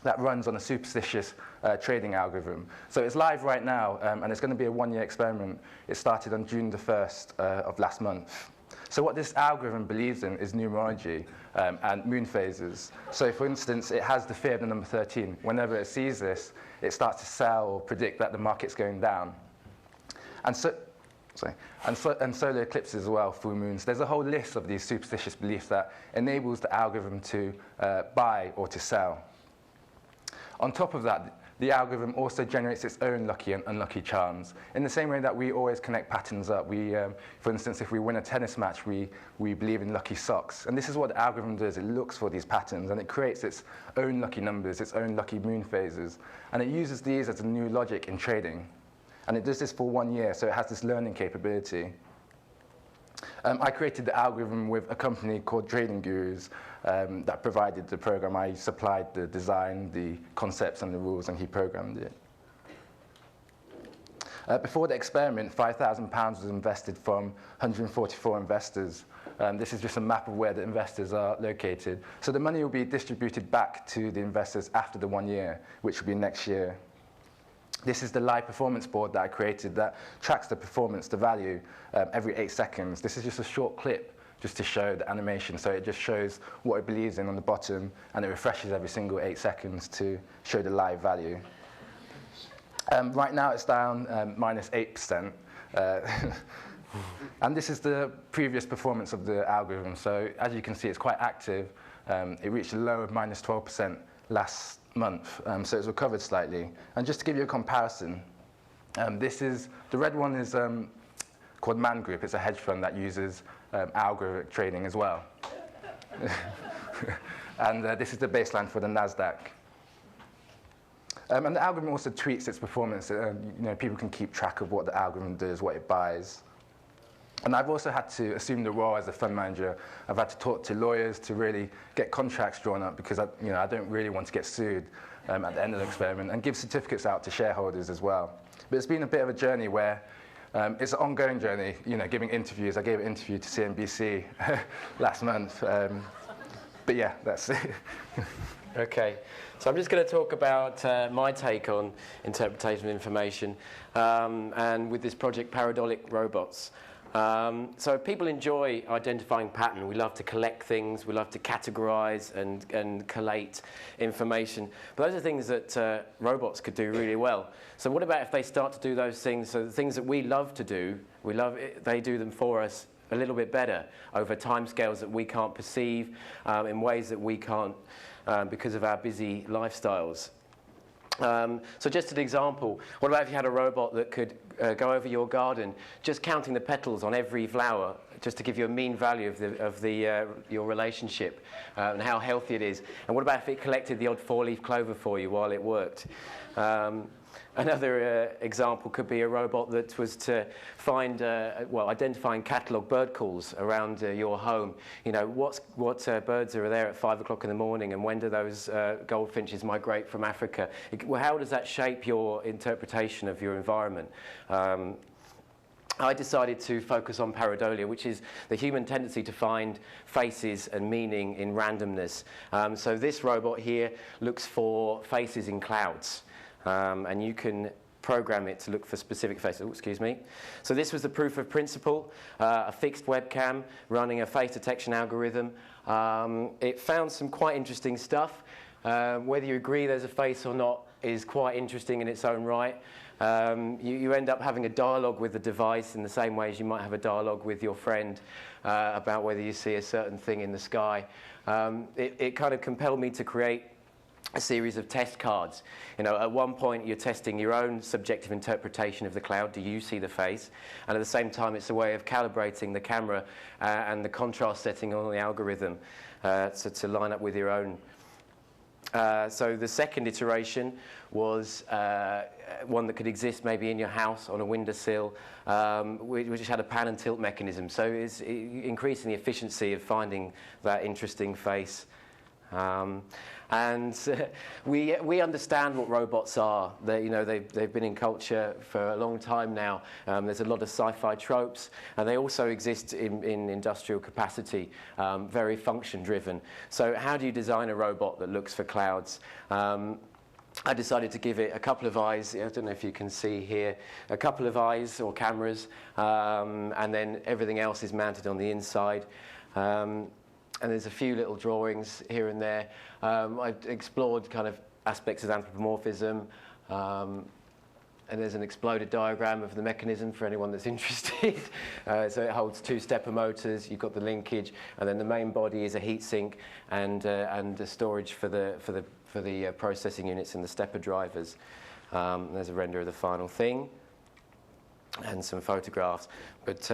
that runs on a superstitious trading algorithm. So it's live right now, and it's going to be a 1-year experiment. It started on June the 1st of last month. So what this algorithm believes in is numerology and moon phases. So for instance, it has the fear of the number 13. Whenever it sees this, it starts to sell or predict that the market's going down. And solar eclipses as well, full moons. There's a whole list of these superstitious beliefs that enables the algorithm to buy or to sell. On top of that, the algorithm also generates its own lucky and unlucky charms. In the same way that we always connect patterns up. For instance, if we win a tennis match, we believe in lucky socks. And this is what the algorithm does. It looks for these patterns, and it creates its own lucky numbers, its own lucky moon phases. And it uses these as a new logic in trading. And it does this for 1 year, so it has this learning capability. I created the algorithm with a company called Trading Gurus that provided the program. I supplied the design, the concepts, and the rules, and he programmed it. Before the experiment, £5,000 was invested from 144 investors. This is just a map of where the investors are located. So the money will be distributed back to the investors after the 1 year, which will be next year. This is the live performance board that I created that tracks the performance, the value, every 8 seconds. This is just a short clip just to show the animation. So it just shows what it believes in on the bottom, and it refreshes every single 8 seconds to show the live value. Right now it's down minus 8%. And this is the previous performance of the algorithm. So as you can see, it's quite active. It reached a low of minus 12% last month, so it's recovered slightly. And just to give you a comparison, the red one is called Man Group. It's a hedge fund that uses algorithmic trading as well. And this is the baseline for the NASDAQ. And the algorithm also tweaks its performance. People can keep track of what the algorithm does, what it buys. And I've also had to assume the role as a fund manager. I've had to talk to lawyers to really get contracts drawn up because I don't really want to get sued at the end of the experiment, and give certificates out to shareholders as well. But it's been a bit of a journey where it's an ongoing journey, giving interviews. I gave an interview to CNBC last month. But yeah, that's it. Okay, so I'm just going to talk about my take on interpretation of information and with this project, Pareidolik Robots. So people enjoy identifying pattern. We love to collect things. We love to categorize and collate information. But those are things that robots could do really well. So what about if they start to do those things? So the things that we love to do, they do them for us a little bit better over timescales that we can't perceive, in ways that we can't because of our busy lifestyles. So just an example, what about if you had a robot that could go over your garden, just counting the petals on every flower, just to give you a mean value of your relationship and how healthy it is? And what about if it collected the odd 4-leaf clover for you while it worked? Another example could be a robot that was to find, identifying catalogue bird calls around your home. What birds are there at 5 o'clock in the morning, and when do those goldfinches migrate from Africa? How does that shape your interpretation of your environment? I decided to focus on pareidolia, which is the human tendency to find faces and meaning in randomness. So this robot here looks for faces in clouds. And you can program it to look for specific faces. Oh, excuse me. So this was the proof of principle, a fixed webcam running a face detection algorithm. It found some quite interesting stuff. Whether you agree there's a face or not is quite interesting in its own right. You end up having a dialogue with the device in the same way as you might have a dialogue with your friend about whether you see a certain thing in the sky. It kind of compelled me to create a series of test cards. At one point you're testing your own subjective interpretation of the cloud. Do you see the face? And at the same time, it's a way of calibrating the camera and the contrast setting on the algorithm to line up with your own. So the second iteration was one that could exist maybe in your house on a windowsill, which had a pan and tilt mechanism. So it's increasing the efficiency of finding that interesting face. And we understand what robots are. They've been in culture for a long time now. There's a lot of sci-fi tropes, and they also exist in industrial capacity, very function-driven. So how do you design a robot that looks for clouds? I decided to give it a couple of eyes. I don't know if you can see here, a couple of eyes or cameras, and then everything else is mounted on the inside. And there's a few little drawings here and there. I've explored kind of aspects of anthropomorphism, and there's an exploded diagram of the mechanism for anyone that's interested. So it holds 2 stepper motors. You've got the linkage, and then the main body is a heat sink and a storage for the processing units and the stepper drivers. There's a render of the final thing and some photographs. But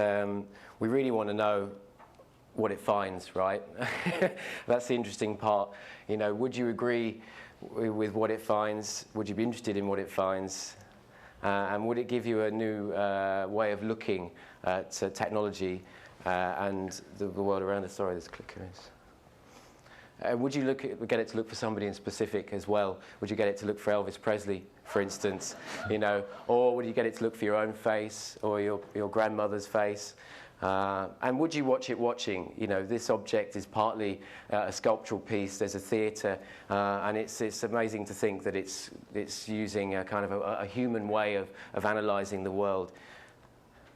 we really want to know what it finds, right? That's the interesting part. You know, would you agree with what it finds? Would you be interested in what it finds? And would it give you a new way of looking at technology and the world around us? Sorry, this clicker is. Would you get it to look for somebody in specific as well? Would you get it to look for Elvis Presley, for instance? You know, or would you get it to look for your own face or your grandmother's face? And would you watch it watching? You know, this object is partly a sculptural piece. There's a theatre, and it's amazing to think that it's using a kind of a human way of analysing the world.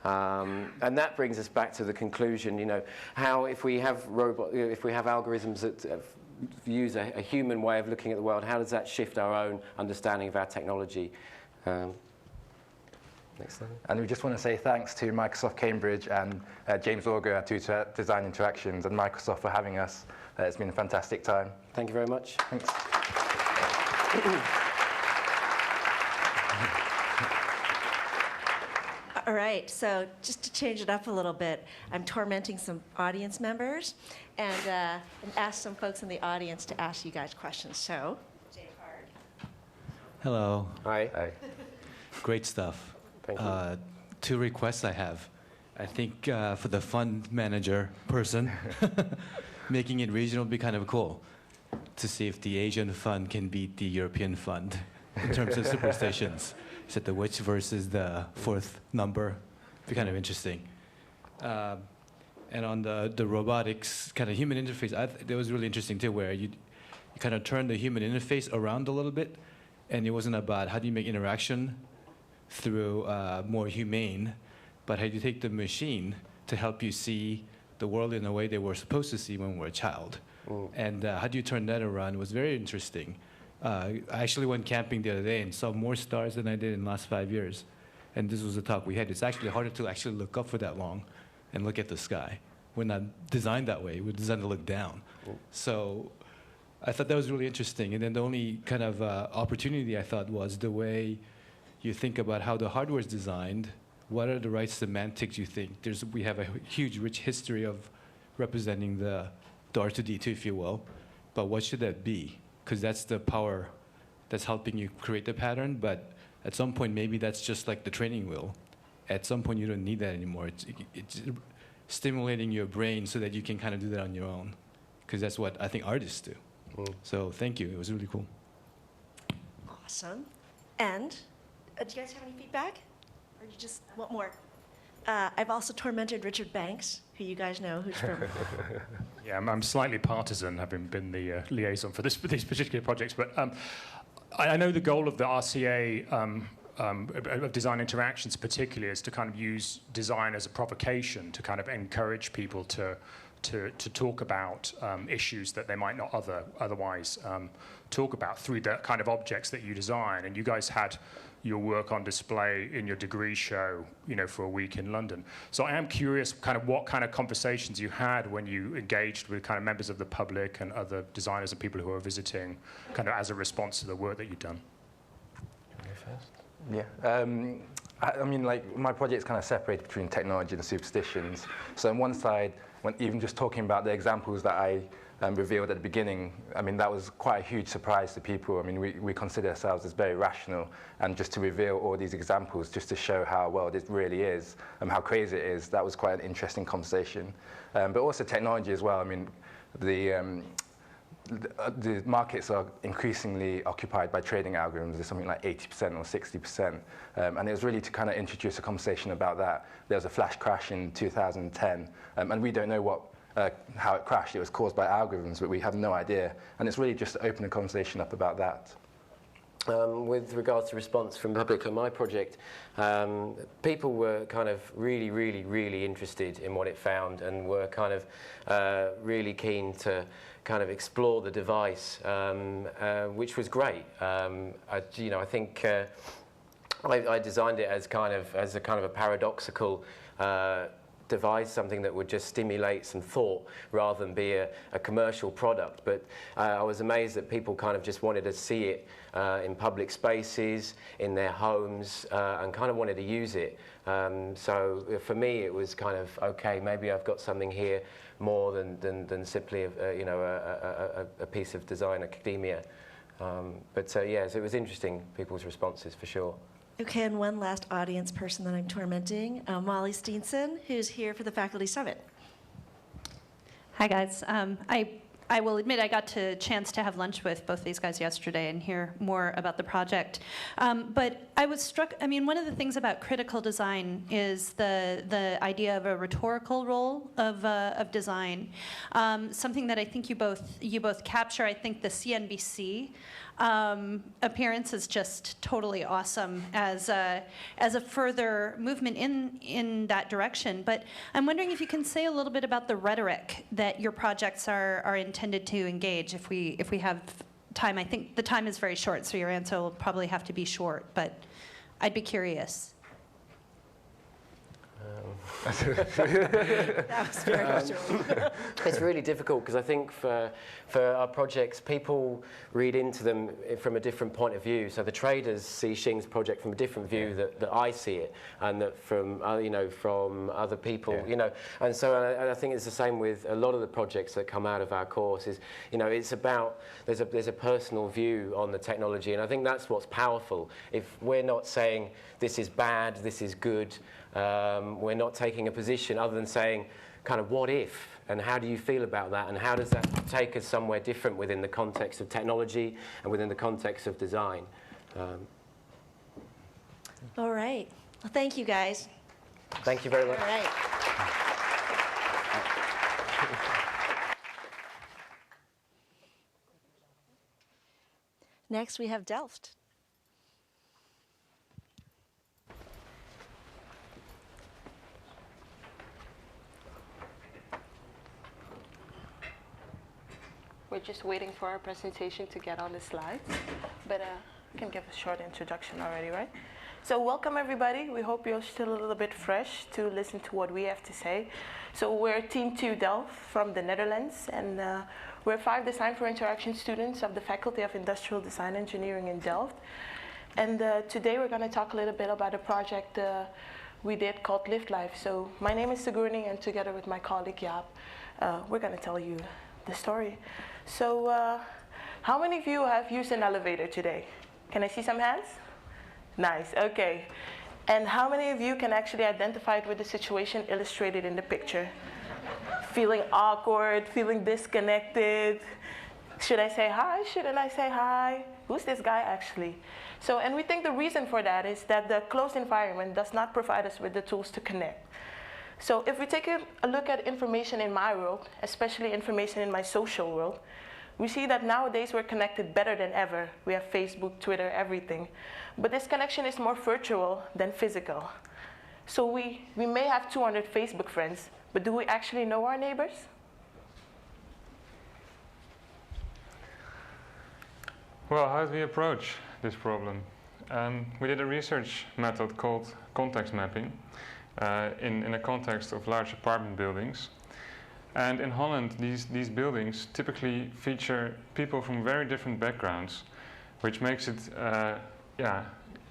And that brings us back to the conclusion. You know, how if we have algorithms that use a human way of looking at the world, how does that shift our own understanding of our technology? Next slide. And we just want to say thanks to Microsoft Cambridge and James Auger, our tutor at Design Interactions, and Microsoft for having us. It's been a fantastic time. Thank you very much. Thanks. All right, so just to change it up a little bit, I'm tormenting some audience members and ask some folks in the audience to ask you guys questions. So, hello. Hi. Hi. Great stuff. Thank you. 2 requests I have. I think for the fund manager person, making it regional would be kind of cool to see if the Asian fund can beat the European fund in terms of superstations. Is it the witch versus the 4th number? It'd be kind of interesting. And on the robotics kind of human interface, that was really interesting too, where you kind of turn the human interface around a little bit, and it wasn't about how do you make interaction through more humane, but how do you take the machine to help you see the world in a way they were supposed to see when we were a child. And how do you turn that around? It was very interesting. I actually went camping the other day and saw more stars than I did in the last 5 years. And this was a talk we had. It's actually harder to actually look up for that long and look at the sky. We're not designed that way. We're designed to look down. So I thought that was really interesting. And then the only kind of opportunity I thought was the way you think about how the hardware is designed. What are the right semantics you think? We have a huge, rich history of representing the R2D2, if you will. But what should that be? Because that's the power that's helping you create the pattern. But at some point, maybe that's just like the training wheel. At some point, you don't need that anymore. It's stimulating your brain so that you can kind of do that on your own. Because that's what I think artists do. So thank you. It was really cool. Awesome. And do you guys have any feedback? Or do you just want more? I've also tormented Richard Banks, who you guys know, who's from... Yeah, I'm slightly partisan, having been the liaison for these particular projects. But I know the goal of the RCA, of Design Interactions particularly, is to kind of use design as a provocation to kind of encourage people to talk about issues that they might not otherwise talk about through the kind of objects that you design. And you guys had your work on display in your degree show, for a week in London. So I am curious kind of what kind of conversations you had when you engaged with kind of members of the public and other designers and people who are visiting, kind of as a response to the work that you've done. Yeah. I mean, like, my project's kind of separated between technology and superstitions. So on one side, when even just talking about the examples that I revealed at the beginning, I mean, that was quite a huge surprise to people. I mean, we consider ourselves as very rational, and just to reveal all these examples, just to show how well it really is and how crazy it is, that was quite an interesting conversation. But also technology as well. I mean, the markets are increasingly occupied by trading algorithms. There's something like 80% or 60%. And it was really to kind of introduce a conversation about that. There was a flash crash in 2010, and we don't know how it crashed. It was caused by algorithms, but we have no idea. And it's really just to open a conversation up about that. with regards to response from public on my project, people were kind of really interested in what it found and were kind of really keen to kind of explore the device, which was great. I think I designed it as a kind of a paradoxical device, something that would just stimulate some thought rather than be a commercial product. But I was amazed that people kind of just wanted to see it in public spaces, in their homes, and kind of wanted to use it. So for me, it was kind of, okay, maybe I've got something here more than simply a piece of design academia. So it was interesting, people's responses for sure. Okay, and one last audience person that I'm tormenting, Molly Steenson, who's here for the Faculty Summit. Hi, guys. I will admit I got a chance to have lunch with both these guys yesterday and hear more about the project. But I was struck, one of the things about critical design is the idea of a rhetorical role of design. Something that I think you both capture. I think the CNBC appearance is just totally awesome as a further movement in that direction. But I'm wondering if you can say a little bit about the rhetoric that your projects are intended to engage. If we have time, I think the time is very short, so your answer will probably have to be short. But I'd be curious. That was very short. It's really difficult because I think for our projects, people read into them from a different point of view. So the traders see Shing's project from a different view that I see it, and that from from other people, And so I think it's the same with a lot of the projects that come out of our course. Is it's about there's a personal view on the technology, and I think that's what's powerful. If we're not saying this is bad, this is good. We're not taking a position other than saying, kind of, what if? And how do you feel about that? And how does that take us somewhere different within the context of technology and within the context of design? All right. Well, thank you, guys. Thank you very much. All right. Next, we have Delft. We're just waiting for our presentation to get on the slides, but I can give a short introduction already, right? So welcome everybody. We hope you're still a little bit fresh to listen to what we have to say. So we're Team 2 Delft from the Netherlands, and we're 5 Design for Interaction students of the Faculty of Industrial Design Engineering in Delft. And today we're going to talk a little bit about a project we did called Lived Life. So my name is Segourney, and together with my colleague Jaap, we're going to tell you the story. So how many of you have used an elevator today? Can I see some hands? Nice, okay. And how many of you can actually identify with the situation illustrated in the picture? Feeling awkward, feeling disconnected. Should I say hi? Shouldn't I say hi? Who's this guy actually? So, and we think the reason for that is that the closed environment does not provide us with the tools to connect. So if we take a look at information in my world, especially information in my social world, we see that nowadays we're connected better than ever. We have Facebook, Twitter, everything. But this connection is more virtual than physical. So we may have 200 Facebook friends, but do we actually know our neighbors? Well, how do we approach this problem? We did a research method called context mapping. In a context of large apartment buildings. And in Holland, these buildings typically feature people from very different backgrounds, which makes it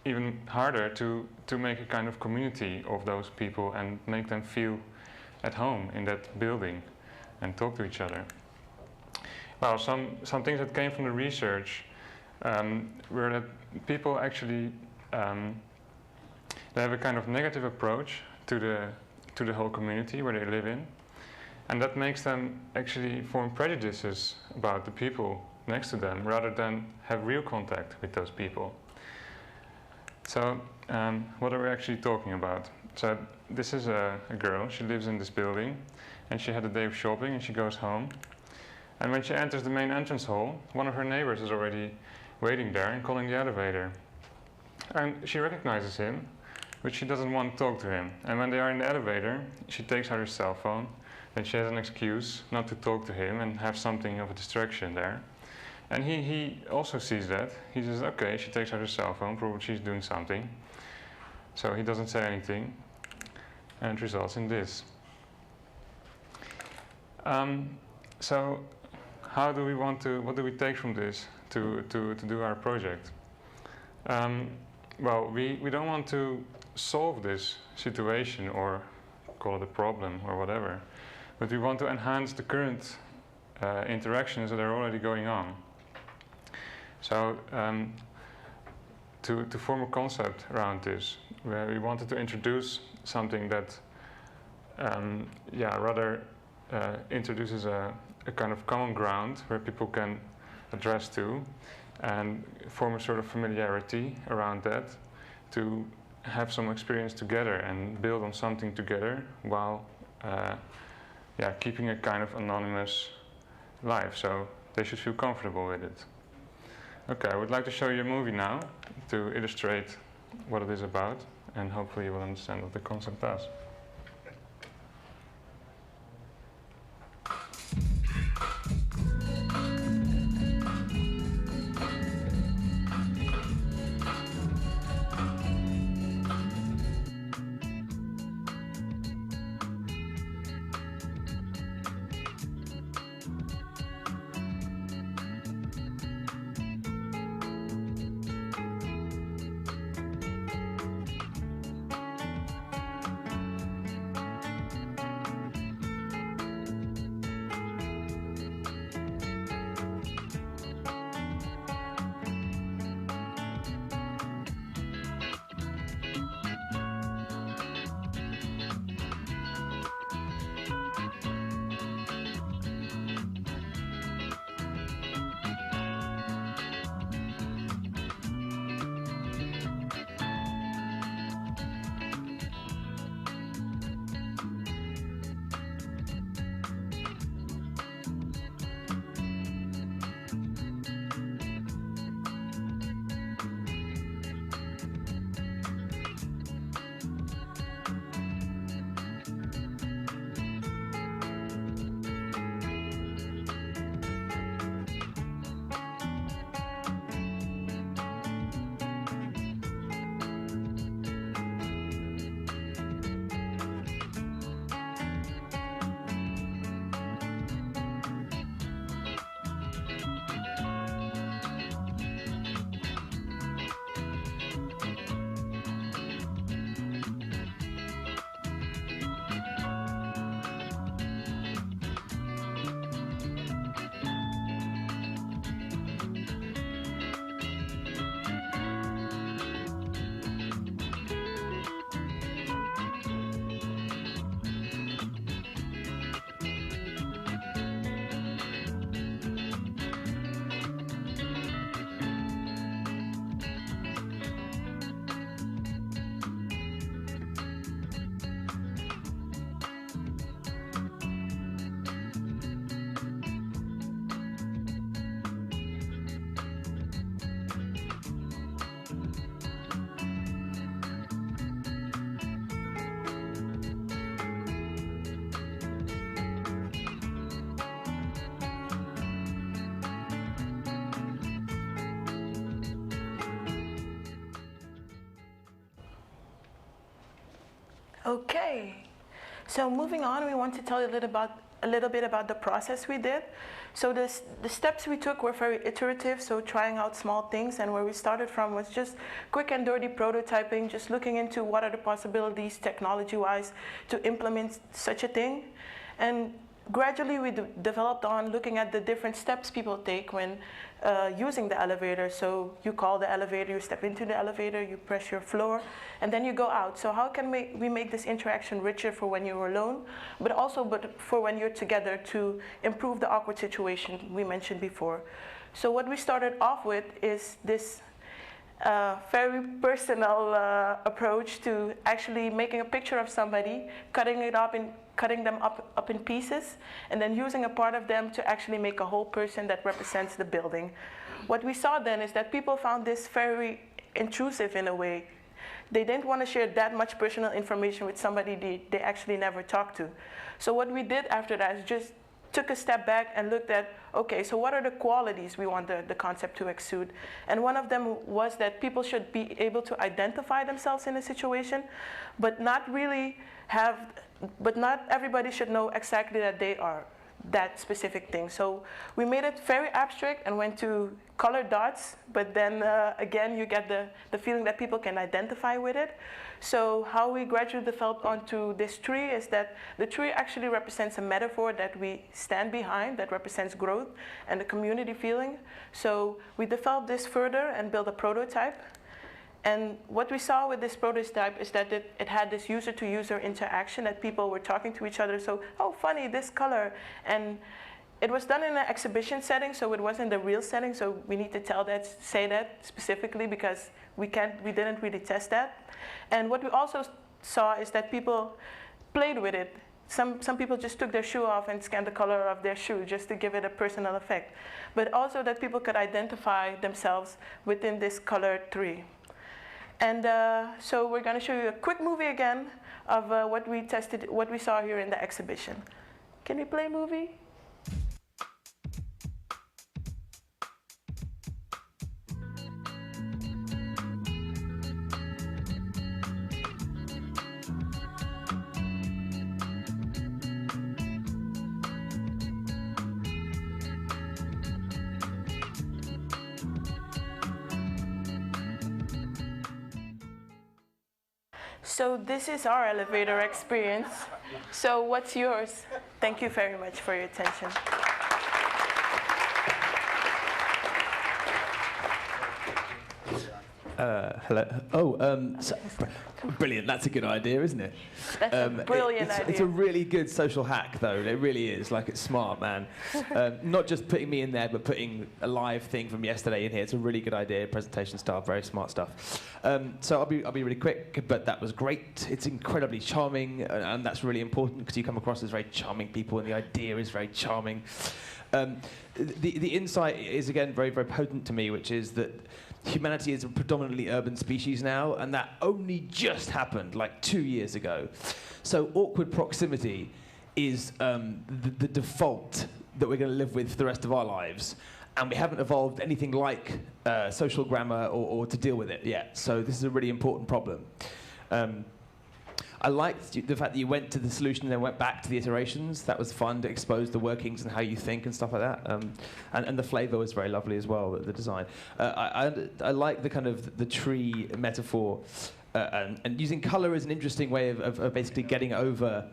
even harder to make a kind of community of those people and make them feel at home in that building and talk to each other. Well, some things that came from the research were that people actually they have a kind of negative approach to the whole community where they live in, and that makes them actually form prejudices about the people next to them rather than have real contact with those people. So what are we actually talking about? So this is a girl, she lives in this building, and she had a day of shopping and she goes home, and when she enters the main entrance hall, one of her neighbors is already waiting there and calling the elevator. And she recognizes him, but she doesn't want to talk to him. And when they are in the elevator, she takes out her cell phone. Then she has an excuse not to talk to him and have something of a distraction there. And he also sees that. He says, okay, she takes out her cell phone, probably she's doing something. So he doesn't say anything, and it results in this. So how do we want to, what do we take from this to do our project? Well, we don't want to solve this situation or call it a problem or whatever, but we want to enhance the current interactions that are already going on. So to form a concept around this, where we wanted to introduce something that rather introduces a kind of common ground where people can address to and form a sort of familiarity around that, to have some experience together and build on something together while keeping a kind of anonymous life. So they should feel comfortable with it. Okay, I would like to show you a movie now to illustrate what it is about, and hopefully you will understand what the concept does. Okay, so moving on, we want to tell you a little bit about the process we did. So the steps we took were very iterative, so trying out small things, and where we started from was just quick and dirty prototyping, just looking into what are the possibilities technology-wise to implement such a thing. And gradually we developed on looking at the different steps people take when using the elevator. So you call the elevator, you step into the elevator, you press your floor, and then you go out. So how can we make this interaction richer for when you're alone, but also for when you're together to improve the awkward situation we mentioned before. So what we started off with is this very personal approach to actually making a picture of somebody, cutting them up in pieces, and then using a part of them to actually make a whole person that represents the building. what we saw then is that people found this very intrusive in a way. They didn't want to share that much personal information with somebody they actually never talked to. So what we did after that is just took a step back and looked at, okay, so what are the qualities we want the concept to exude? And one of them was that people should be able to identify themselves in a situation, but not everybody should know exactly that they are that specific thing. So we made it very abstract and went to colored dots, but then again, you get the feeling that people can identify with it. So how we gradually developed onto this tree is that the tree actually represents a metaphor that we stand behind, that represents growth and the community feeling. So we developed this further and built a prototype. And what we saw with this prototype is that it had this user-to-user interaction, that people were talking to each other. So, oh, funny, this color. And it was done in an exhibition setting, so it wasn't the real setting. So we need to say that specifically because we didn't really test that. And what we also saw is that people played with it. Some people just took their shoe off and scanned the color of their shoe just to give it a personal effect. But also that people could identify themselves within this colored tree. And so we're going to show you a quick movie again of what we saw here in the exhibition. Can we play movie? So this is our elevator experience. So what's yours? Thank you very much for your attention. Hello. Oh, brilliant. That's a good idea, isn't it? That's a brilliant idea. It's a really good social hack, though. It really is. Like, it's smart, man. Not just putting me in there, but putting a live thing from yesterday in here. It's a really good idea. Presentation style, very smart stuff. So I'll be really quick, but that was great. It's incredibly charming, and that's really important because you come across as very charming people, and the idea is very charming. The insight is, again, very, very potent to me, which is that humanity is a predominantly urban species now, and that only just happened like 2 years ago. So awkward proximity is the default that we're going to live with for the rest of our lives, and we haven't evolved anything like social grammar or to deal with it yet. So this is a really important problem. I liked the fact that you went to the solution and then went back to the iterations. That was fun to expose the workings and how you think and stuff like that. And the flavor was very lovely as well, the design. I like the kind of the tree metaphor, and using color is an interesting way of basically getting over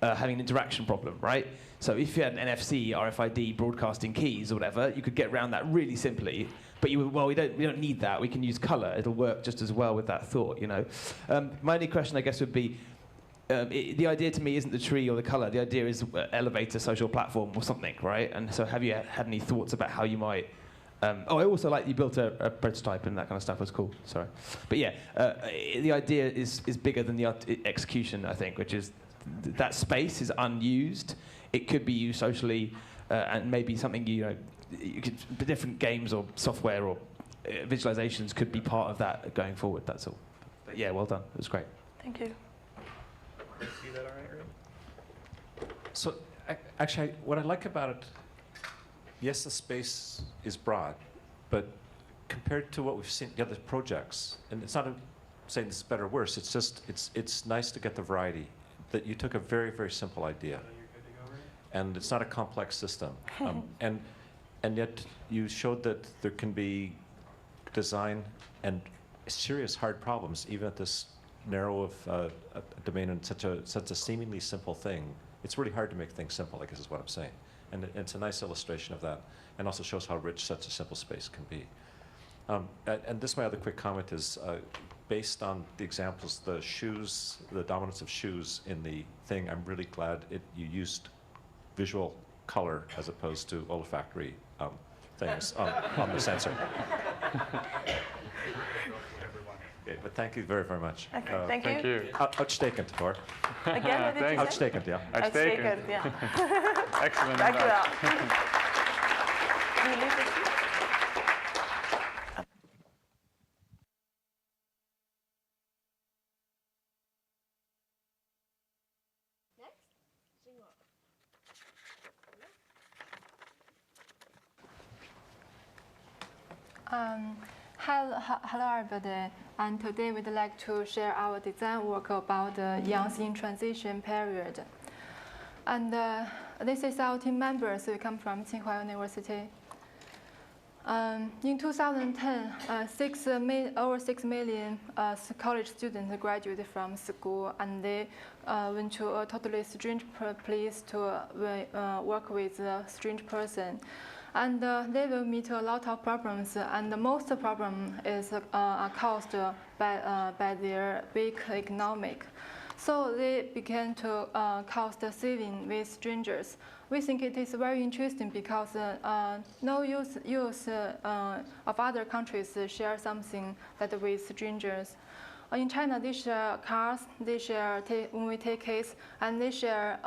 having an interaction problem, right? So if you had an NFC, RFID, broadcasting keys or whatever, you could get around that really simply. But we don't need that. We can use color. It'll work just as well with that thought, you know. My only question, I guess, would be, the idea to me isn't the tree or the color. The idea is elevator, social platform or something, right? And so have you had any thoughts about how you might... I also like you built a prototype and that kind of stuff was cool. Sorry. But yeah, the idea is bigger than the execution, I think, which is that space is unused. It could be used socially and maybe something, different games or software or visualizations could be part of that going forward, that's all. But yeah, well done. It was great. Thank you. See that all right? So actually, what I like about it, yes, the space is broad, but compared to what we've seen the other projects, and it's not saying this is better or worse, it's just, it's nice to get the variety, that you took a very, very simple idea. And it's not a complex system. And yet you showed that there can be design and serious hard problems, even at this narrow of a domain and such a seemingly simple thing. It's really hard to make things simple, I guess is what I'm saying. And it's a nice illustration of that, and also shows how rich such a simple space can be. And this, my other quick comment is, based on the examples, the shoes, the dominance of shoes in the thing, I'm really glad you used visual color as opposed to olfactory things on the sensor. Okay, but thank you very, very much. Okay, thank you. Uitstekend hoor. Again, what did you say? Uitstekend, yeah. Uitstekend, yeah. Excellent. Dank u wel. Hello everybody, and today we'd like to share our design work about the young in transition period. And this is our team members. We come from Tsinghua University. In 2010, over 6 million college students graduated from school, and they went to a totally strange place to work with a strange person. And they will meet a lot of problems, and the most problem is caused by their weak economic. So they began to cost saving with strangers. We think it is very interesting because no use of other countries share something that with strangers. In China, they share cars, they share when we take tickets, and they share,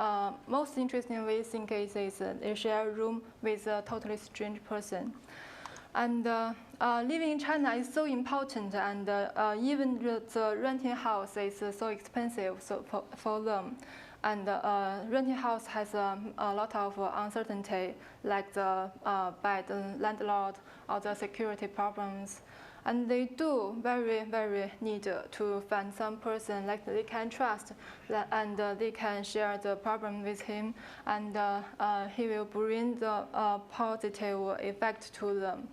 most interesting we think is they share a room with a totally strange person. And living in China is so important, and even the renting house is so expensive for them. And renting house has a lot of uncertainty, like the by the landlord or the security problems. And they do very, very need to find some person like they can trust, and they can share the problem with him, and he will bring the positive effect to them.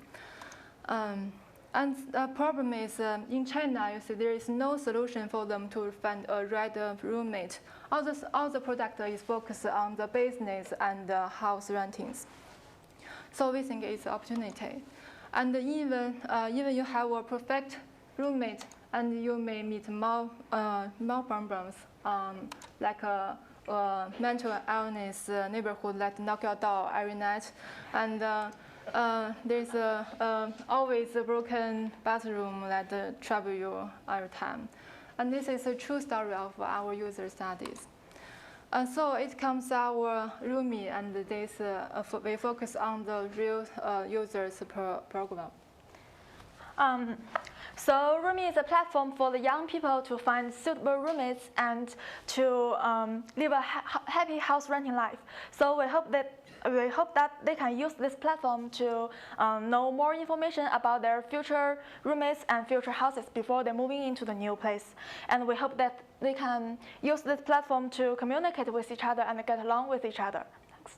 And the problem is in China, you see, there is no solution for them to find a right roommate. All the product is focused on the business and house rentings. So we think it's an opportunity. And even you have a perfect roommate, and you may meet more problems, like a mental illness neighborhood that knock your door every night, and there's always a broken bathroom that trouble you every time. And this is a true story of our user studies. So it comes our Roomie, and this we focus on the real users program. So Roomie is a platform for the young people to find suitable roommates and to live a happy house renting life. So we hope that they can use this platform to know more information about their future roommates and future houses before they're moving into the new place. And we hope that they can use this platform to communicate with each other and get along with each other. Thanks.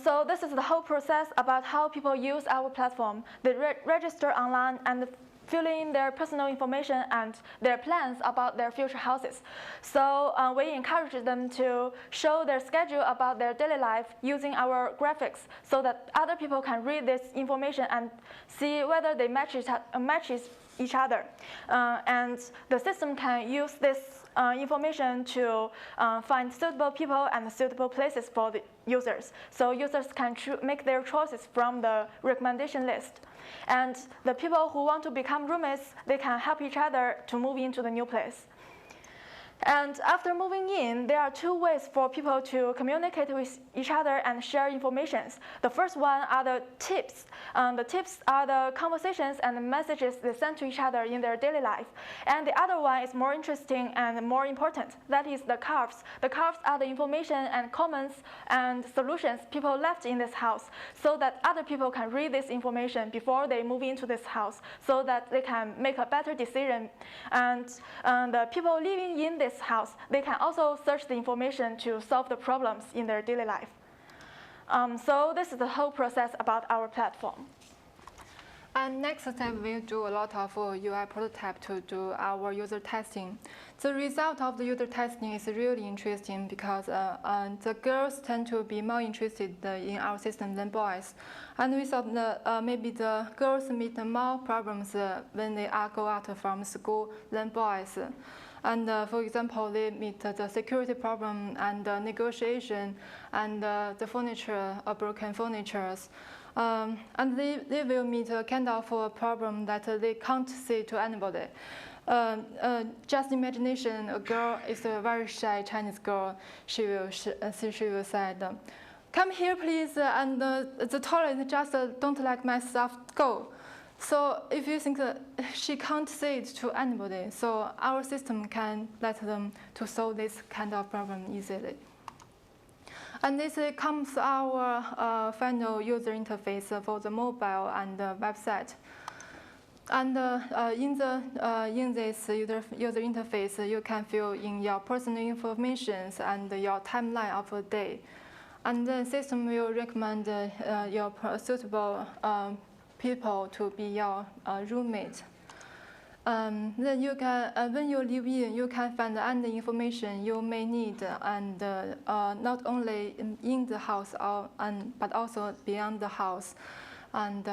So this is the whole process about how people use our platform. They register online and fill in their personal information and their plans about their future houses. So we encourage them to show their schedule about their daily life using our graphics so that other people can read this information and see whether they matches each other. And the system can use this information to find suitable people and suitable places for the users. So users can make their choices from the recommendation list. And the people who want to become roommates, they can help each other to move into the new place. And after moving in, there are two ways for people to communicate with each other and share information. The first one are the tips. The tips are the conversations and the messages they send to each other in their daily life. And the other one is more interesting and more important. That is the cards. The cards are the information and comments and solutions people left in this house so that other people can read this information before they move into this house so that they can make a better decision. And the people living in this house, they can also search the information to solve the problems in their daily life. So this is the whole process about our platform. And next step, we'll do a lot of UI prototype to do our user testing. The result of the user testing is really interesting because the girls tend to be more interested in our system than boys. And we thought that maybe the girls meet more problems when they go out from school than boys. And for example, they meet the security problem and negotiation and the furniture, broken furnitures. And they will meet a kind of a problem that they can't say to anybody. Just imagination, a girl is a very shy Chinese girl. She will say, "Come here, please," and the toilet just don't like my stuff, go. So if you think that she can't say it to anybody, so our system can let them to solve this kind of problem easily. And this comes our final user interface for the mobile and the website. And in this user interface, you can fill in your personal information and your timeline of the day. And the system will recommend your suitable people to be your roommate. Then you can, when you live in, you can find any information you may need, and not only in the house, but also beyond the house. And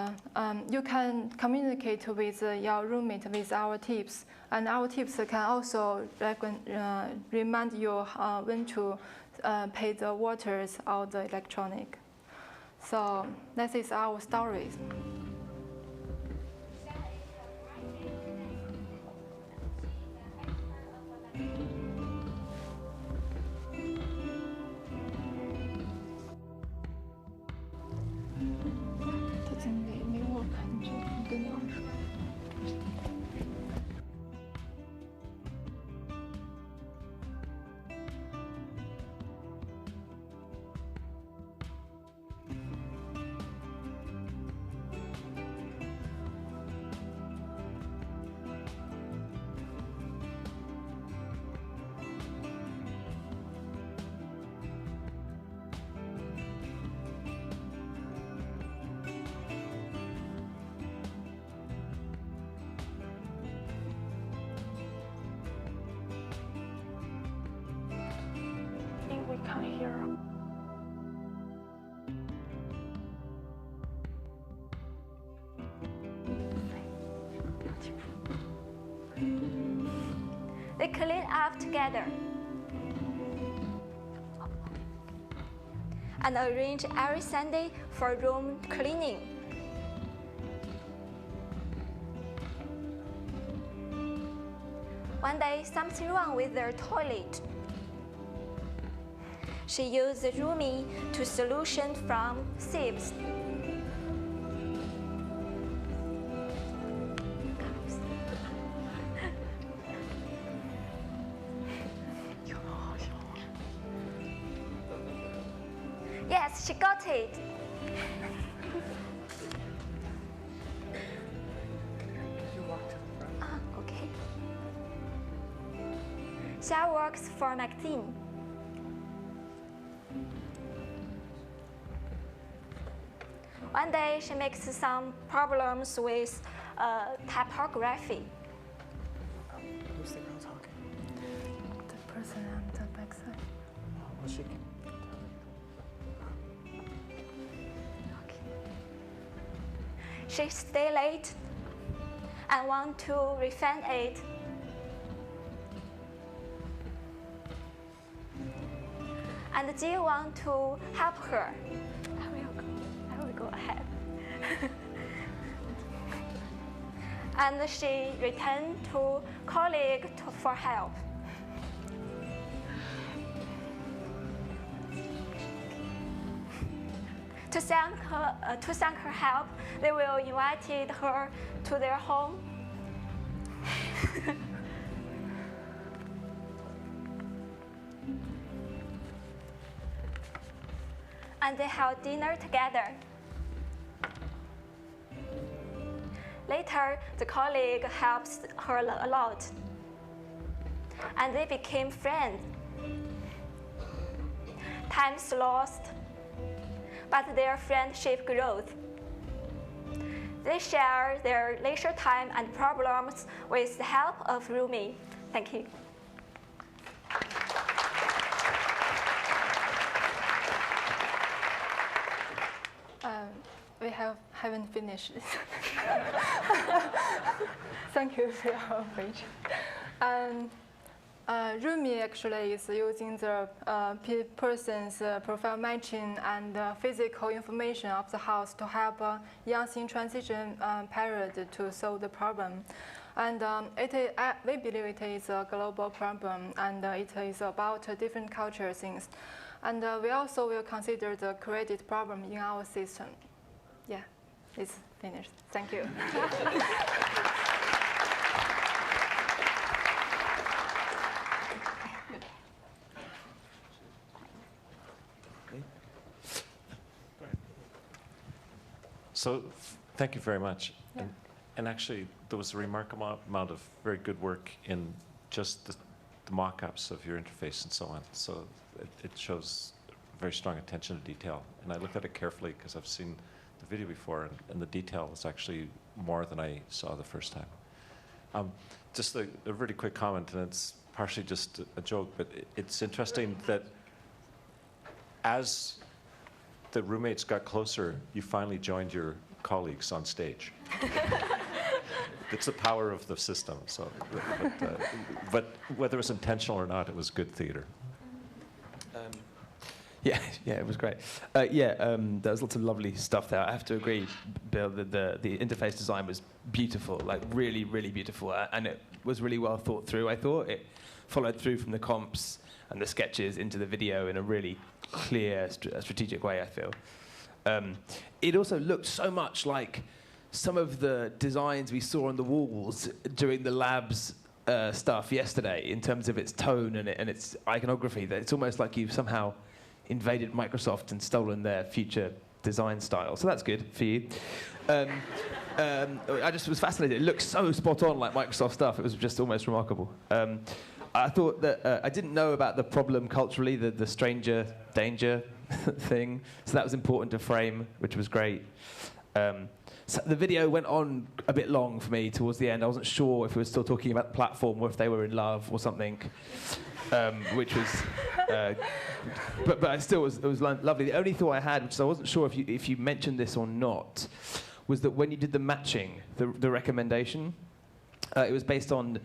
you can communicate with your roommate with our tips, and our tips can also remind you when to pay the waters or the electronic. So this is our story. We can't hear. They clean up together and arrange every Sunday for room cleaning. One day, something wrong with their toilet. She used the roomie to solution from sieves. Yes, she got it. Okay. She works for a magazine. One day, she makes some problems with typography. Who's the girl talking? The person on the backside. Well, she can. She stay late and want to refund it. And Jill want to help her. I will go ahead. And she returned to colleague for help. To thank her help, they will invite her to their home. And they have dinner together. Later, the colleague helps her a lot, and they became friends. Time's lost, but their friendship grows. They share their leisure time and problems with the help of roomie. Thank you. We haven't finished this. Thank you for your page. Roomie actually is using the person's profile matching and physical information of the house to help young in transition period to solve the problem. And we believe it is a global problem, and it is about different culture things. And we also will consider the created problem in our system. Yeah, it's finished. Thank you. So thank you very much. Yeah. And actually, there was a remarkable amount of very good work in just the mock-ups of your interface and so on. So it shows very strong attention to detail. And I looked at it carefully because I've seen the video before, and the detail is actually more than I saw the first time. Just a really quick comment, and it's partially just a joke, but it's interesting that as the roommates got closer, you finally joined your colleagues on stage. It's the power of the system. So, but whether it was intentional or not, it was good theater. Yeah, it was great. There was lots of lovely stuff there. I have to agree, Bill, that the interface design was beautiful, like really, really beautiful, and it was really well thought through. I thought it followed through from the comps and the sketches into the video in a really clear, strategic way, I feel. It also looked so much like some of the designs we saw on the walls during the labs stuff yesterday in terms of its tone and its iconography, that it's almost like you've somehow invaded Microsoft and stolen their future design style. So that's good for you. I just was fascinated. It looked so spot on like Microsoft stuff. It was just almost remarkable. I thought that I didn't know about the problem culturally, the stranger danger thing. So that was important to frame, which was great. So the video went on a bit long for me towards the end. I wasn't sure if we were still talking about the platform or if they were in love or something, which was, but it still was lovely. The only thought I had, which I wasn't sure if you mentioned this or not, was that when you did the matching, the recommendation, it was based on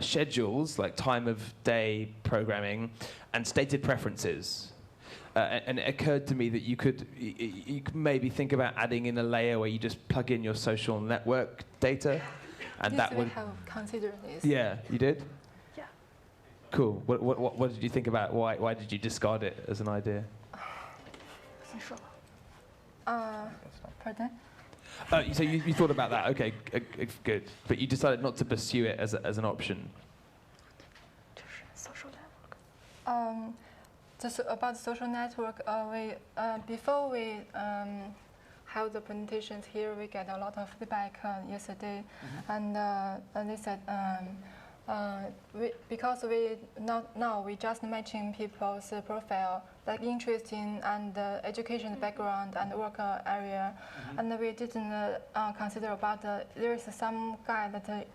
schedules, like time of day programming, and stated preferences. And it occurred to me that you could maybe think about adding in a layer where you just plug in your social network data, and yes, that would. we have considered this. Yeah, you did. Yeah. Cool. What did you think about? Why did you discard it as an idea? Pardon? So you thought about that? Okay, good. But you decided not to pursue it as an option. Just about social network, before we held the presentations here, we get a lot of feedback yesterday, and they said because we just matching people's profile, like interesting and education background and work area, and we didn't consider about there is some guy that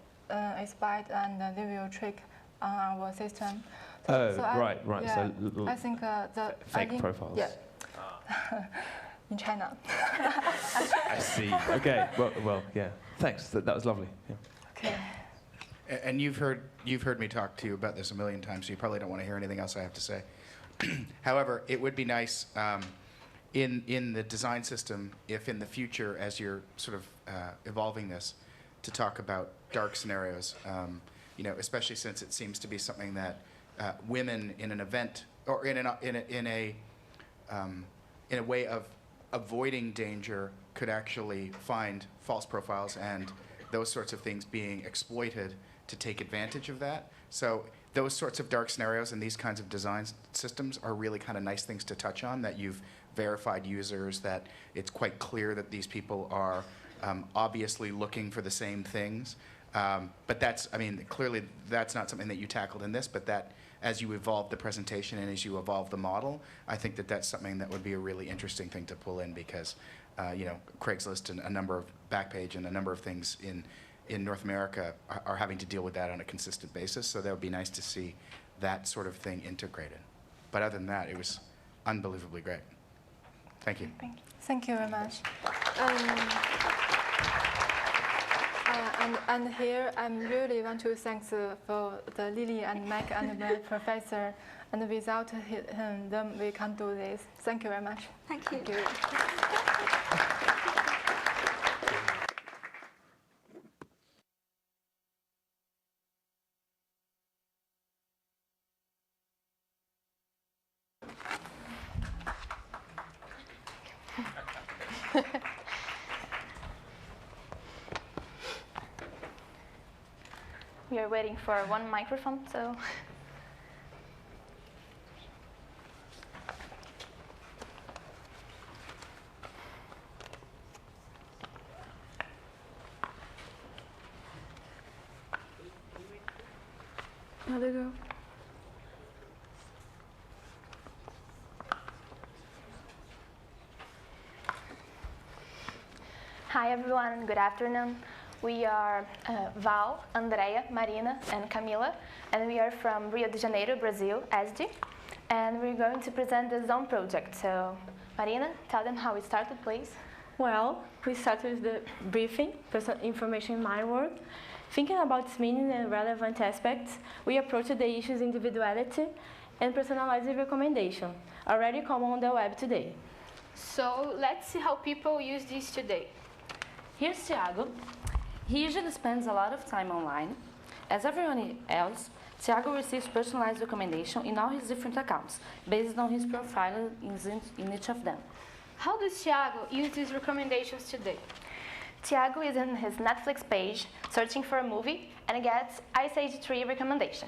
is bad and they will trick on our system. Right. Yeah, So I think fake profiles. Yeah. In China. I see. Okay. Well, yeah. Thanks. That was lovely. Yeah. Okay. And you've heard me talk to you about this a million times, so you probably don't want to hear anything else I have to say. However, it would be nice in the design system, if in the future, as you're sort of evolving this, to talk about dark scenarios. Especially since it seems to be something that women in an event or in a way of avoiding danger could actually find false profiles and those sorts of things being exploited to take advantage of that. So those sorts of dark scenarios and these kinds of design systems are really kind of nice things to touch on, that you've verified users, that it's quite clear that these people are obviously looking for the same things. But clearly that's not something that you tackled in this, but that as you evolve the presentation and as you evolve the model, I think that that's something that would be a really interesting thing to pull in, because Craigslist and a number of Backpage and a number of things in North America are having to deal with that on a consistent basis. So that would be nice to see that sort of thing integrated. But other than that, it was unbelievably great. Thank you. Thank you very much. And here I really want to thank for the Lily and Mike and the professor. And without them, we can't do this. Thank you very much. Thank you. Thank you. We are waiting for one microphone, so. How'd it go? Hi everyone, good afternoon. We are Val, Andrea, Marina, and Camila, and we are from Rio de Janeiro, Brazil, ESD, and we're going to present the Zone project. So, Marina, tell them how we started, please. Well, we started with the briefing, personal information in my word. Thinking about its meaning and relevant aspects, we approached the issues individuality and personalized recommendation, already common on the web today. So let's see how people use this today. Here's Thiago. He usually spends a lot of time online. As everyone else, Thiago receives personalized recommendation in all his different accounts, based on his profile in each of them. How does Thiago use these recommendations today? Thiago is in his Netflix page, searching for a movie, and gets Ice Age 3 recommendation.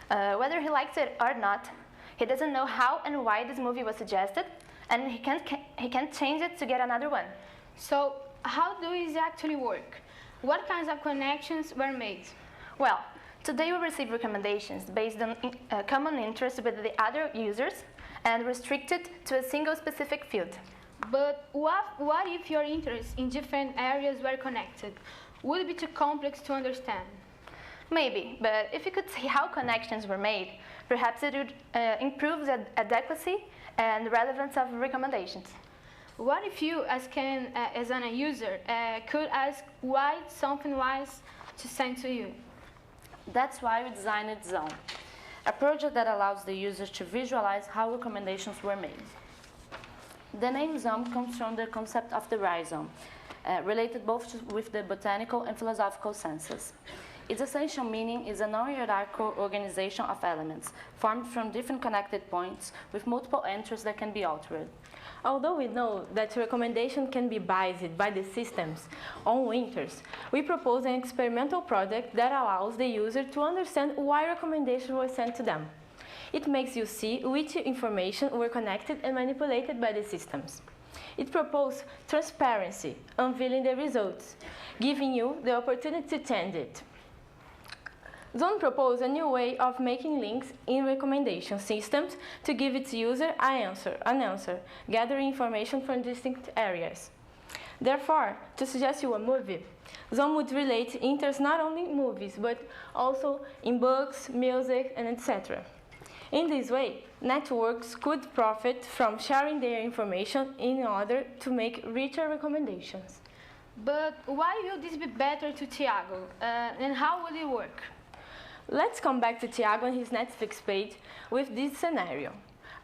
Whether he likes it or not, he doesn't know how and why this movie was suggested, and he can't change it to get another one. So, how do these actually work? What kinds of connections were made? Well, today we receive recommendations based on common interests with the other users and restricted to a single specific field. But what if your interests in different areas were connected? Would it be too complex to understand? Maybe, but if you could see how connections were made, perhaps it would improve the adequacy and relevance of recommendations. What if you, as a user, could ask why something was to send to you? That's why we designed Zone, a project that allows the user to visualize how recommendations were made. The name Zone comes from the concept of the rhizome, related both with the botanical and philosophical senses. Its essential meaning is a non-hierarchical organization of elements, formed from different connected points with multiple entries that can be altered. Although we know that recommendation can be biased by the system's own interests, we propose an experimental project that allows the user to understand why recommendations were sent to them. It makes you see which information were connected and manipulated by the systems. It proposes transparency, unveiling the results, giving you the opportunity to change it. Zone proposes a new way of making links in recommendation systems to give its user an answer, gathering information from distinct areas. Therefore, to suggest you a movie, Zone would relate interests not only in movies, but also in books, music, and etc. In this way, networks could profit from sharing their information in order to make richer recommendations. But why will this be better to Thiago, and how will it work? Let's come back to Thiago on his Netflix page with this scenario.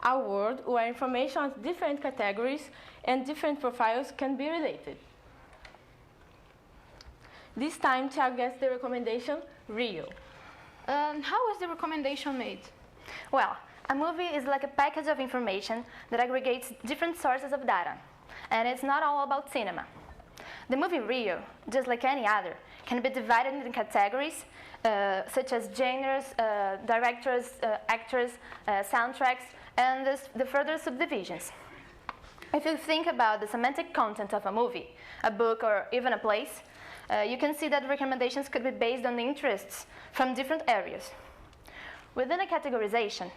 A world where information of different categories and different profiles can be related. This time, Thiago gets the recommendation Rio. How is the recommendation made? Well, a movie is like a package of information that aggregates different sources of data, and it's not all about cinema. The movie Rio, just like any other, can be divided into categories such as genres, directors, actors, soundtracks, and the further subdivisions. If you think about the semantic content of a movie, a book, or even a place, you can see that recommendations could be based on interests from different areas. Within a categorization,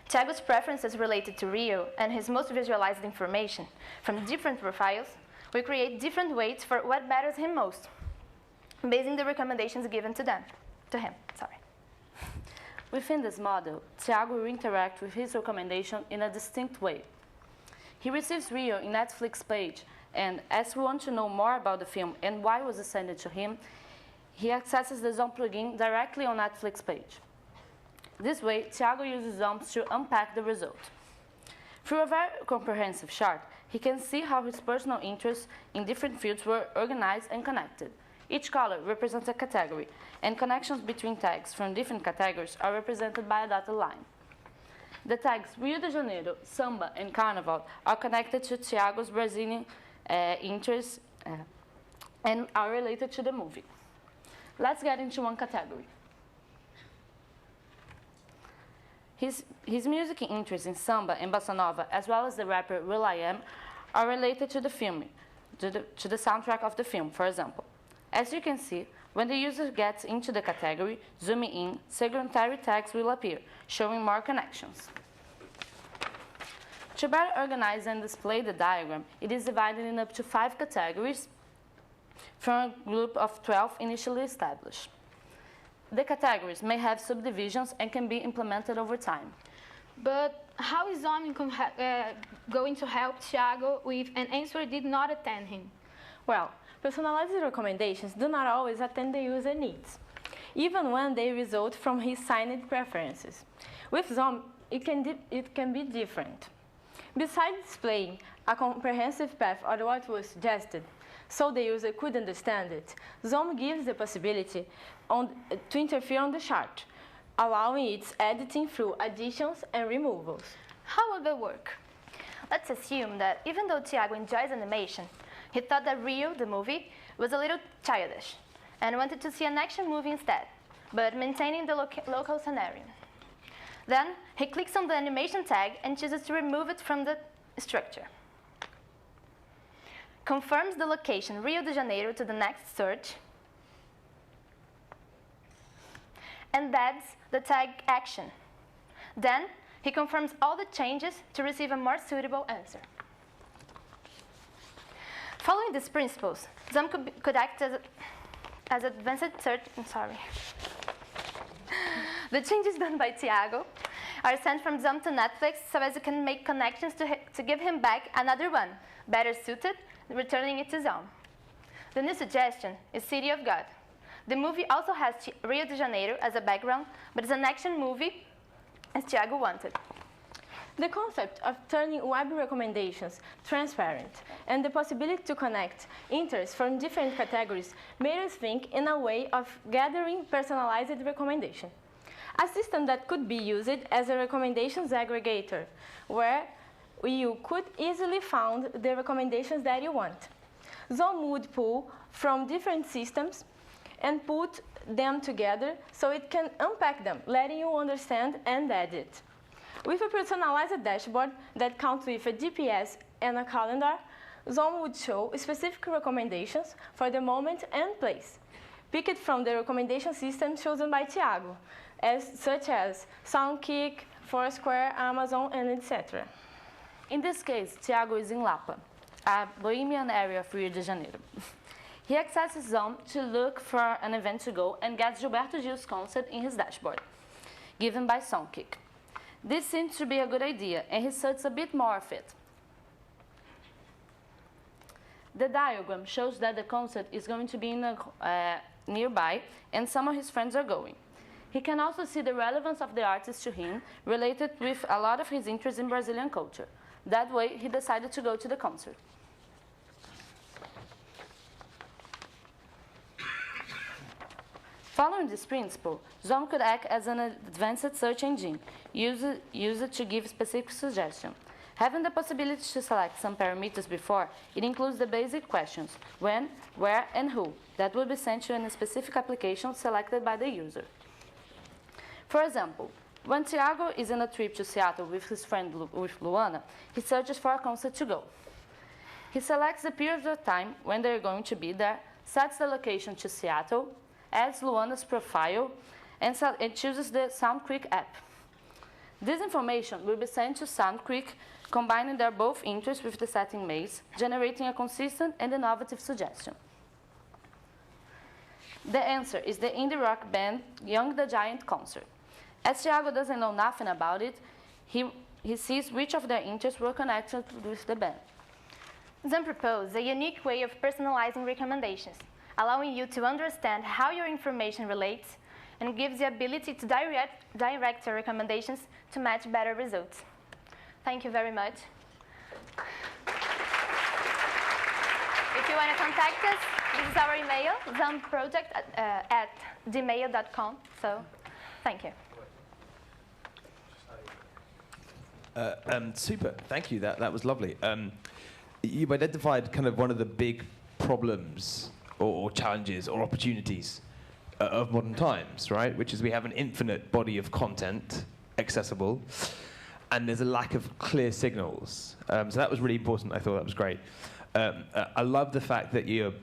Thiago's preferences related to Rio and his most visualized information from different profiles will create different weights for what matters him most, basing the recommendations given to him. Within this model, Thiago will interact with his recommendation in a distinct way. He receives Rio in Netflix page, and as we want to know more about the film and why it was sent to him, he accesses the Zone plugin directly on Netflix page. This way, Thiago uses Zone to unpack the result. Through a very comprehensive chart, he can see how his personal interests in different fields were organized and connected. Each color represents a category, and connections between tags from different categories are represented by a dotted line. The tags Rio de Janeiro, Samba, and Carnival are connected to Thiago's Brazilian interests and are related to the movie. Let's get into one category. His music interests in samba and bossa nova, as well as the rapper will.i.am, are related to the film, to the soundtrack of the film, for example. As you can see, when the user gets into the category, zooming in, secondary tags will appear, showing more connections. To better organize and display the diagram, it is divided in up to 5 categories from a group of 12 initially established. The categories may have subdivisions and can be implemented over time. But how is Somya going to help Thiago if an answer did not attend him? Well, personalized recommendations do not always attend the user needs, even when they result from his signed preferences. With Somya, it can be different. Besides displaying a comprehensive path of what was suggested, so the user could understand it, Somya gives the possibility to interfere on the chart, allowing its editing through additions and removals. How would that work? Let's assume that even though Thiago enjoys animation, he thought that Rio, the movie, was a little childish and wanted to see an action movie instead, but maintaining the local scenario. Then he clicks on the animation tag and chooses to remove it from the structure. Confirms the location Rio de Janeiro to the next search, and adds the tag action. Then he confirms all the changes to receive a more suitable answer. Following these principles, Somya could act as advanced search. The changes done by Thiago are sent from Somya to Netflix so as you can make connections to give him back another one, better suited, returning it to Somya. The new suggestion is City of God. The movie also has Rio de Janeiro as a background, but it's an action movie as Thiago wanted. The concept of turning web recommendations transparent and the possibility to connect interests from different categories made us think in a way of gathering personalized recommendation. A system that could be used as a recommendations aggregator, where you could easily find the recommendations that you want. Somya would pull from different systems and put them together so it can unpack them, letting you understand and edit. With a personalized dashboard that counts with a GPS and a calendar, Somya would show specific recommendations for the moment and place, picked from the recommendation system chosen by Thiago, such as Soundkick, Foursquare, Amazon, and etc. In this case, Thiago is in Lapa, a bohemian area of Rio de Janeiro. He accesses Somya to look for an event to go and gets Gilberto Gil's concert in his dashboard, given by Soundkick. This seems to be a good idea, and he searches a bit more of it. The diagram shows that the concert is going to be nearby, and some of his friends are going. He can also see the relevance of the artist to him, related with a lot of his interest in Brazilian culture. That way, he decided to go to the concert. Following this principle, Somya could act as an advanced search engine, used to give specific suggestions. Having the possibility to select some parameters before, it includes the basic questions, when, where, and who, that will be sent to a specific application selected by the user. For example, when Thiago is on a trip to Seattle with his friend Luana, he searches for a concert to go. He selects the period of time when they are going to be there, sets the location to Seattle, adds Luana's profile, and chooses the Soundkick app. This information will be sent to Soundkick, combining their both interests with the setting maze, generating a consistent and innovative suggestion. The answer is the indie rock band Young the Giant concert. As Thiago doesn't know nothing about it, he sees which of their interests were connected with the band. Somya proposed a unique way of personalizing recommendations, allowing you to understand how your information relates and gives the ability to direct your recommendations to match better results. Thank you very much. If you want to contact us, this is our email, somyaproject@gmail.com. So, thank you. Super, thank you. That was lovely. You've identified kind of one of the big problems or challenges or opportunities of modern times, right? Which is we have an infinite body of content accessible, and there's a lack of clear signals. So that was really important. I thought that was great. I love the fact that you're,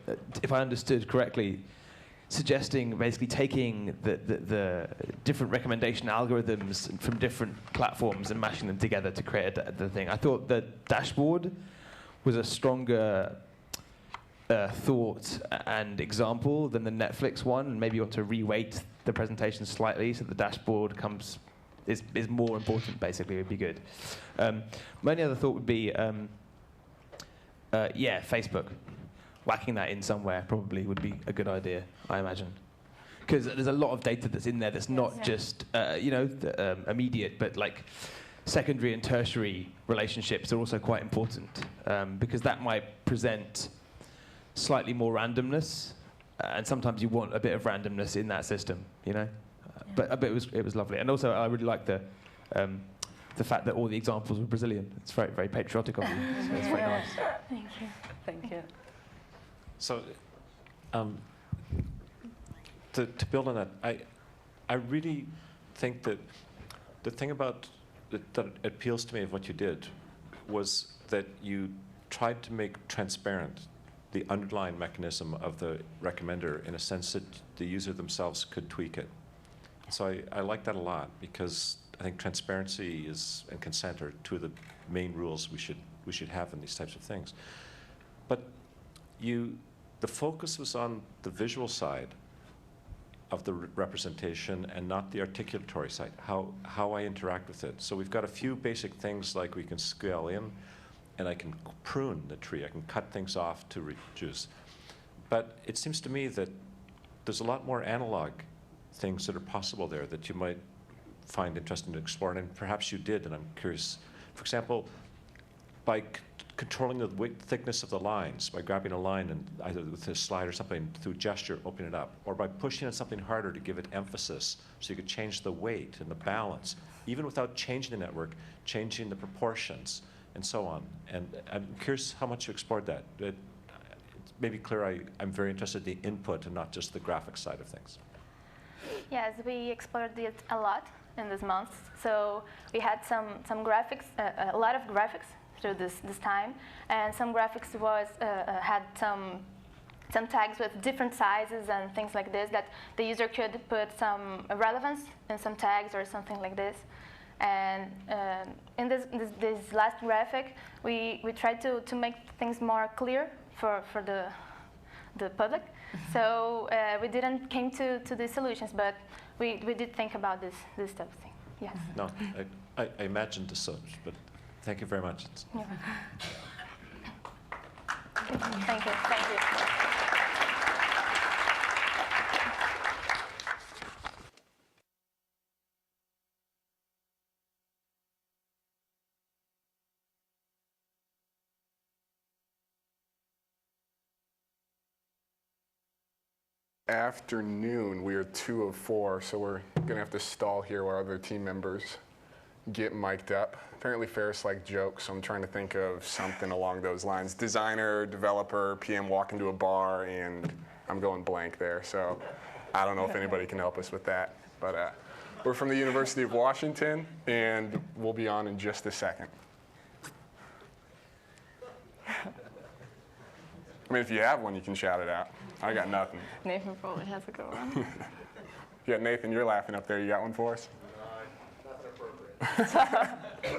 if I understood correctly, suggesting basically taking the different recommendation algorithms from different platforms and mashing them together to create the thing. I thought the dashboard was a stronger thought and example than the Netflix one, and maybe you ought to reweight the presentation slightly so the dashboard is more important, basically, would be good. My only other thought would be, Facebook. Whacking that in somewhere probably would be a good idea, I imagine. Because there's a lot of data that's in there that's not just, immediate, but like secondary and tertiary relationships are also quite important, because that might present slightly more randomness, and sometimes you want a bit of randomness in that system, you know? But it was lovely. And also, I really like the fact that all the examples were Brazilian. It's very, very patriotic of you. So it's very nice. Thank you. Thank you. So, to build on that, I really think that the thing about that appeals to me of what you did was that you tried to make transparent the underlying mechanism of the recommender in a sense that the user themselves could tweak it. So I like that a lot, because I think transparency and consent are two of the main rules we should have in these types of things. But the focus was on the visual side of the representation and not the articulatory side, how I interact with it. So we've got a few basic things, like we can scale in, and I can prune the tree. I can cut things off to reduce. But it seems to me that there's a lot more analog things that are possible there that you might find interesting to explore, and perhaps you did, and I'm curious. For example, by controlling the thickness of the lines, by grabbing a line and either with a slide or something, through gesture, open it up, or by pushing on something harder to give it emphasis, so you could change the weight and the balance, even without changing the network, changing the proportions, and so on. And I'm curious how much you explored that. It may be clear I'm very interested in the input and not just the graphic side of things. Yes, we explored it a lot in this month. So we had some graphics, a lot of graphics through this time, and some graphics had some tags with different sizes and things like this that the user could put some relevance in some tags or something like this. And in this last graphic, we tried to make things more clear for the public. So we didn't came to the solutions, but we did think about this type of thing. Yes. No, I imagined as such, but thank you very much. Yeah. Thank you. Thank you. Afternoon. We are 2 of 4, so we're gonna have to stall here while other team members get mic'd up. Apparently Ferris liked jokes, so I'm trying to think of something along those lines. Designer, developer, PM walk into a bar, and I'm going blank there, so I don't know if anybody can help us with that. But we're from the University of Washington, and we'll be on in just a second. I mean, if you have one, you can shout it out. I got nothing. Nathan probably has a good one. Yeah, Nathan, you're laughing up there. You got one for us? Nothing appropriate.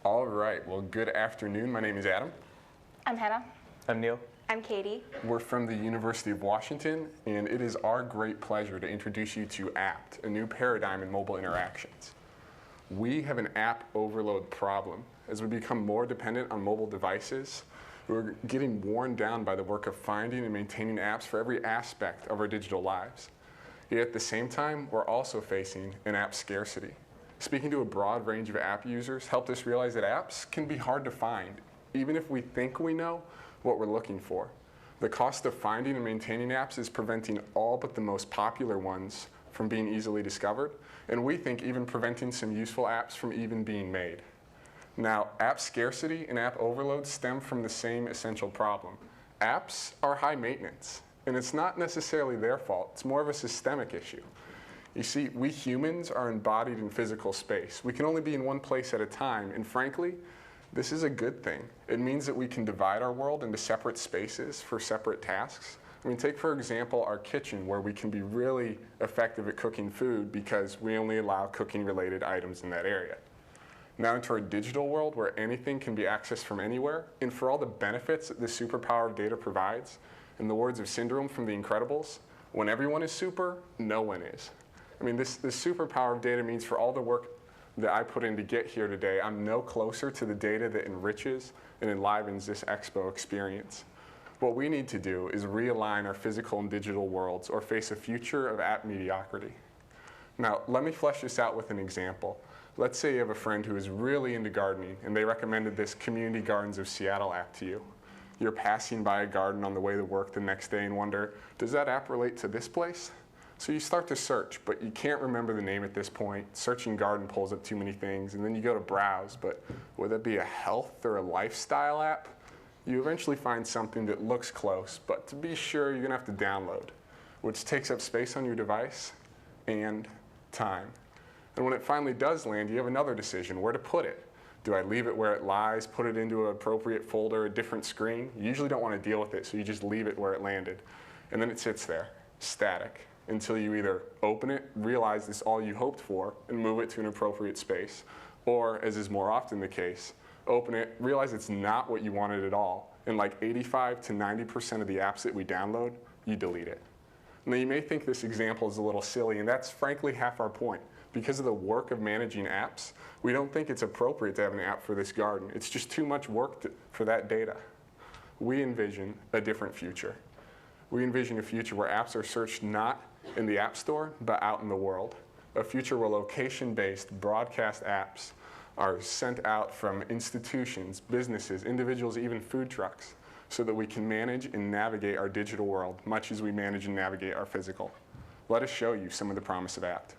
All right, well, good afternoon. My name is Adam. I'm Hannah. I'm Neal. I'm Katie. We're from the University of Washington, and it is our great pleasure to introduce you to APT, a new paradigm in mobile interactions. We have an app overload problem. As we become more dependent on mobile devices, we're getting worn down by the work of finding and maintaining apps for every aspect of our digital lives. Yet at the same time, we're also facing an app scarcity. Speaking to a broad range of app users helped us realize that apps can be hard to find, even if we think we know what we're looking for. The cost of finding and maintaining apps is preventing all but the most popular ones from being easily discovered, and we think even preventing some useful apps from even being made. Now, app scarcity and app overload stem from the same essential problem. Apps are high maintenance, and it's not necessarily their fault. It's more of a systemic issue. You see, we humans are embodied in physical space. We can only be in one place at a time, and frankly, this is a good thing. It means that we can divide our world into separate spaces for separate tasks. I mean, take for example our kitchen, where we can be really effective at cooking food because we only allow cooking-related items in that area. Now into our digital world, where anything can be accessed from anywhere, and for all the benefits that the superpower of data provides, in the words of Syndrome from The Incredibles, when everyone is super, no one is. I mean, this superpower of data means for all the work that I put in to get here today, I'm no closer to the data that enriches and enlivens this Expo experience. What we need to do is realign our physical and digital worlds or face a future of app mediocrity. Now, let me flesh this out with an example. Let's say you have a friend who is really into gardening and they recommended this Community Gardens of Seattle app to you. You're passing by a garden on the way to work the next day and wonder, does that app relate to this place? So you start to search, but you can't remember the name at this point. Searching garden pulls up too many things, and then you go to browse, but would that be a health or a lifestyle app? You eventually find something that looks close, but to be sure, you're gonna have to download, which takes up space on your device and time. And when it finally does land, you have another decision, where to put it. Do I leave it where it lies, put it into an appropriate folder, a different screen? You usually don't want to deal with it, so you just leave it where it landed. And then it sits there, static, until you either open it, realize this is all you hoped for, and move it to an appropriate space. Or, as is more often the case, open it, realize it's not what you wanted at all, and like 85 to 90% of the apps that we download, you delete it. Now you may think this example is a little silly, and that's frankly half our point. Because of the work of managing apps, we don't think it's appropriate to have an app for this garden. It's just too much work for that data. We envision a different future. We envision a future where apps are searched not in the App Store, but out in the world. A future where location-based broadcast apps are sent out from institutions, businesses, individuals, even food trucks, so that we can manage and navigate our digital world, much as we manage and navigate our physical. Let us show you some of the promise of app.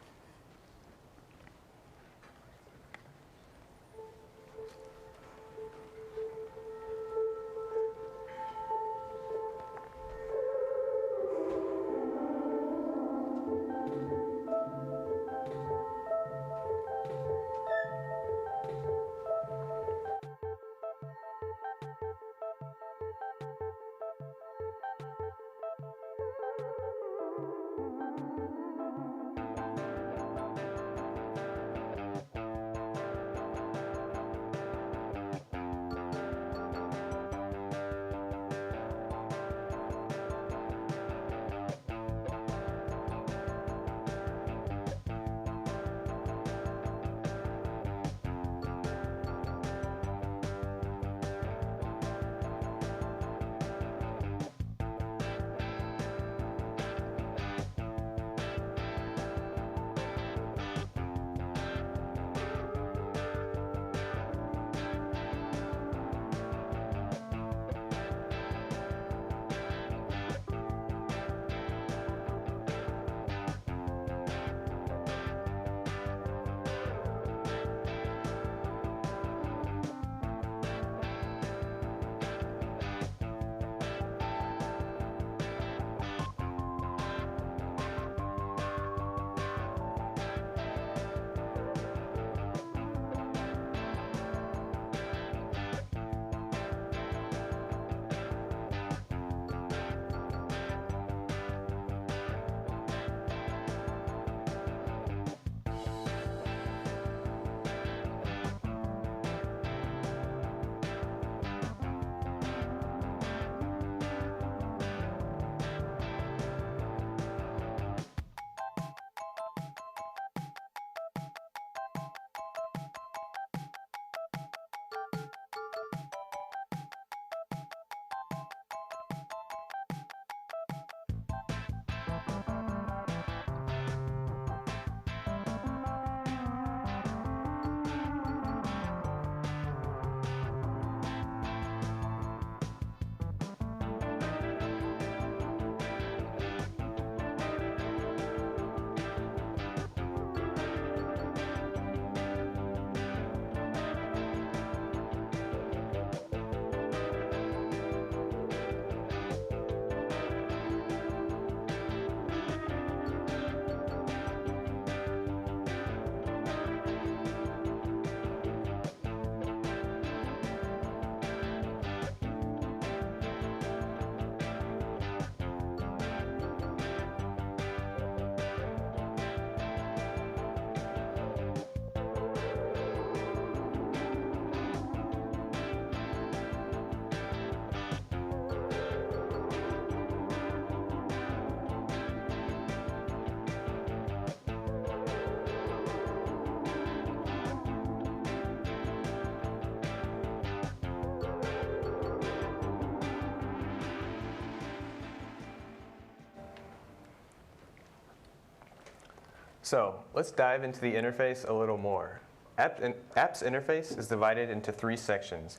So let's dive into the interface a little more. App's interface is divided into 3 sections.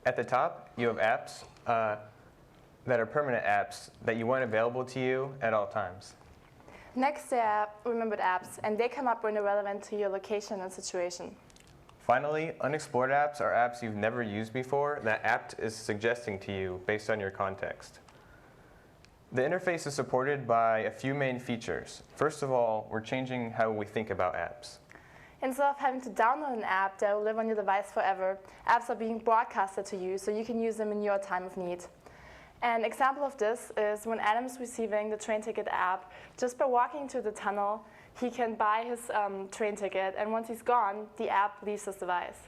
At the top, you have apps that are permanent apps that you want available to you at all times. Next, there are remembered apps, and they come up when they're relevant to your location and situation. Finally, unexplored apps are apps you've never used before that apt is suggesting to you based on your context. The interface is supported by a few main features. First of all, we're changing how we think about apps. Instead of having to download an app that will live on your device forever, apps are being broadcasted to you so you can use them in your time of need. An example of this is when Adam's receiving the train ticket app. Just by walking to the tunnel, he can buy his train ticket, and once he's gone, the app leaves his device.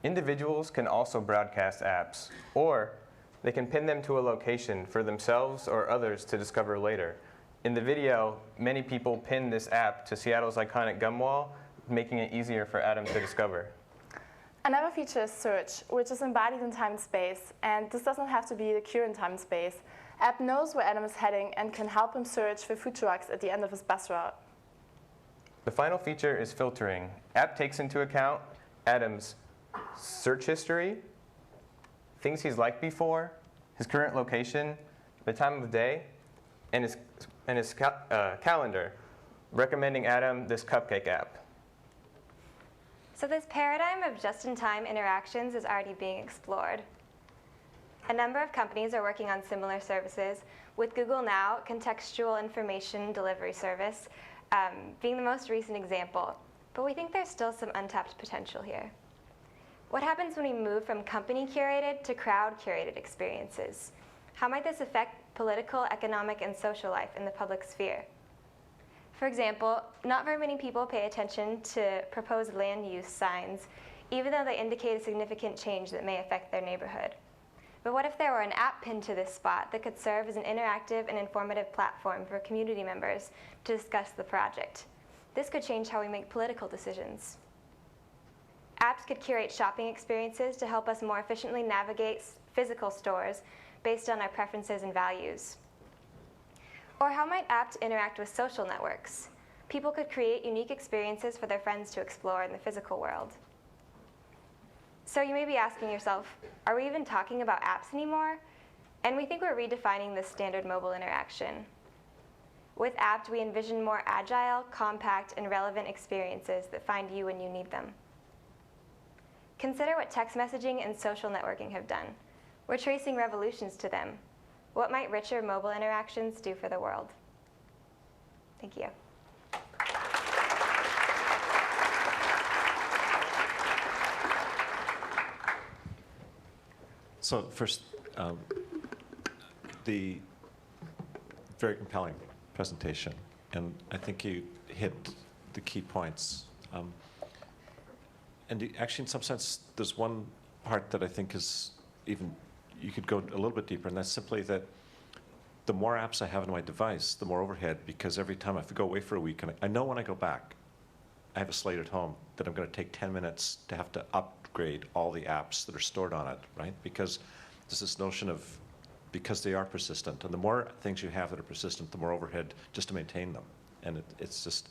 Individuals can also broadcast apps, or they can pin them to a location for themselves or others to discover later. In the video, many people pin this app to Seattle's iconic gum wall, making it easier for Adam to discover. Another feature is search, which is embodied in time and space, and this doesn't have to be the current time and space. App knows where Adam is heading and can help him search for food trucks at the end of his bus route. The final feature is filtering. App takes into account Adam's search history, things he's liked before, his current location, the time of day, and his calendar, recommending Adam this cupcake app. So this paradigm of just-in-time interactions is already being explored. A number of companies are working on similar services, with Google Now contextual information delivery service being the most recent example. But we think there's still some untapped potential here. What happens when we move from company-curated to crowd-curated experiences? How might this affect political, economic, and social life in the public sphere? For example, not very many people pay attention to proposed land use signs, even though they indicate a significant change that may affect their neighborhood. But what if there were an app pinned to this spot that could serve as an interactive and informative platform for community members to discuss the project? This could change how we make political decisions. Apps could curate shopping experiences to help us more efficiently navigate physical stores based on our preferences and values. Or how might apps interact with social networks? People could create unique experiences for their friends to explore in the physical world. So you may be asking yourself, are we even talking about apps anymore? And we think we're redefining this standard mobile interaction. With apps, we envision more agile, compact, and relevant experiences that find you when you need them. Consider what text messaging and social networking have done. We're tracing revolutions to them. What might richer mobile interactions do for the world? Thank you. So first, the very compelling presentation, and I think you hit the key points. And actually, in some sense, there's one part that I think is even, you could go a little bit deeper, and that's simply that the more apps I have on my device, the more overhead, because every time I have to go away for a week, and I know when I go back, I have a slate at home that I'm going to take 10 minutes to have to upgrade all the apps that are stored on it, right? Because there's this notion of, because they are persistent, and the more things you have that are persistent, the more overhead just to maintain them. And it's just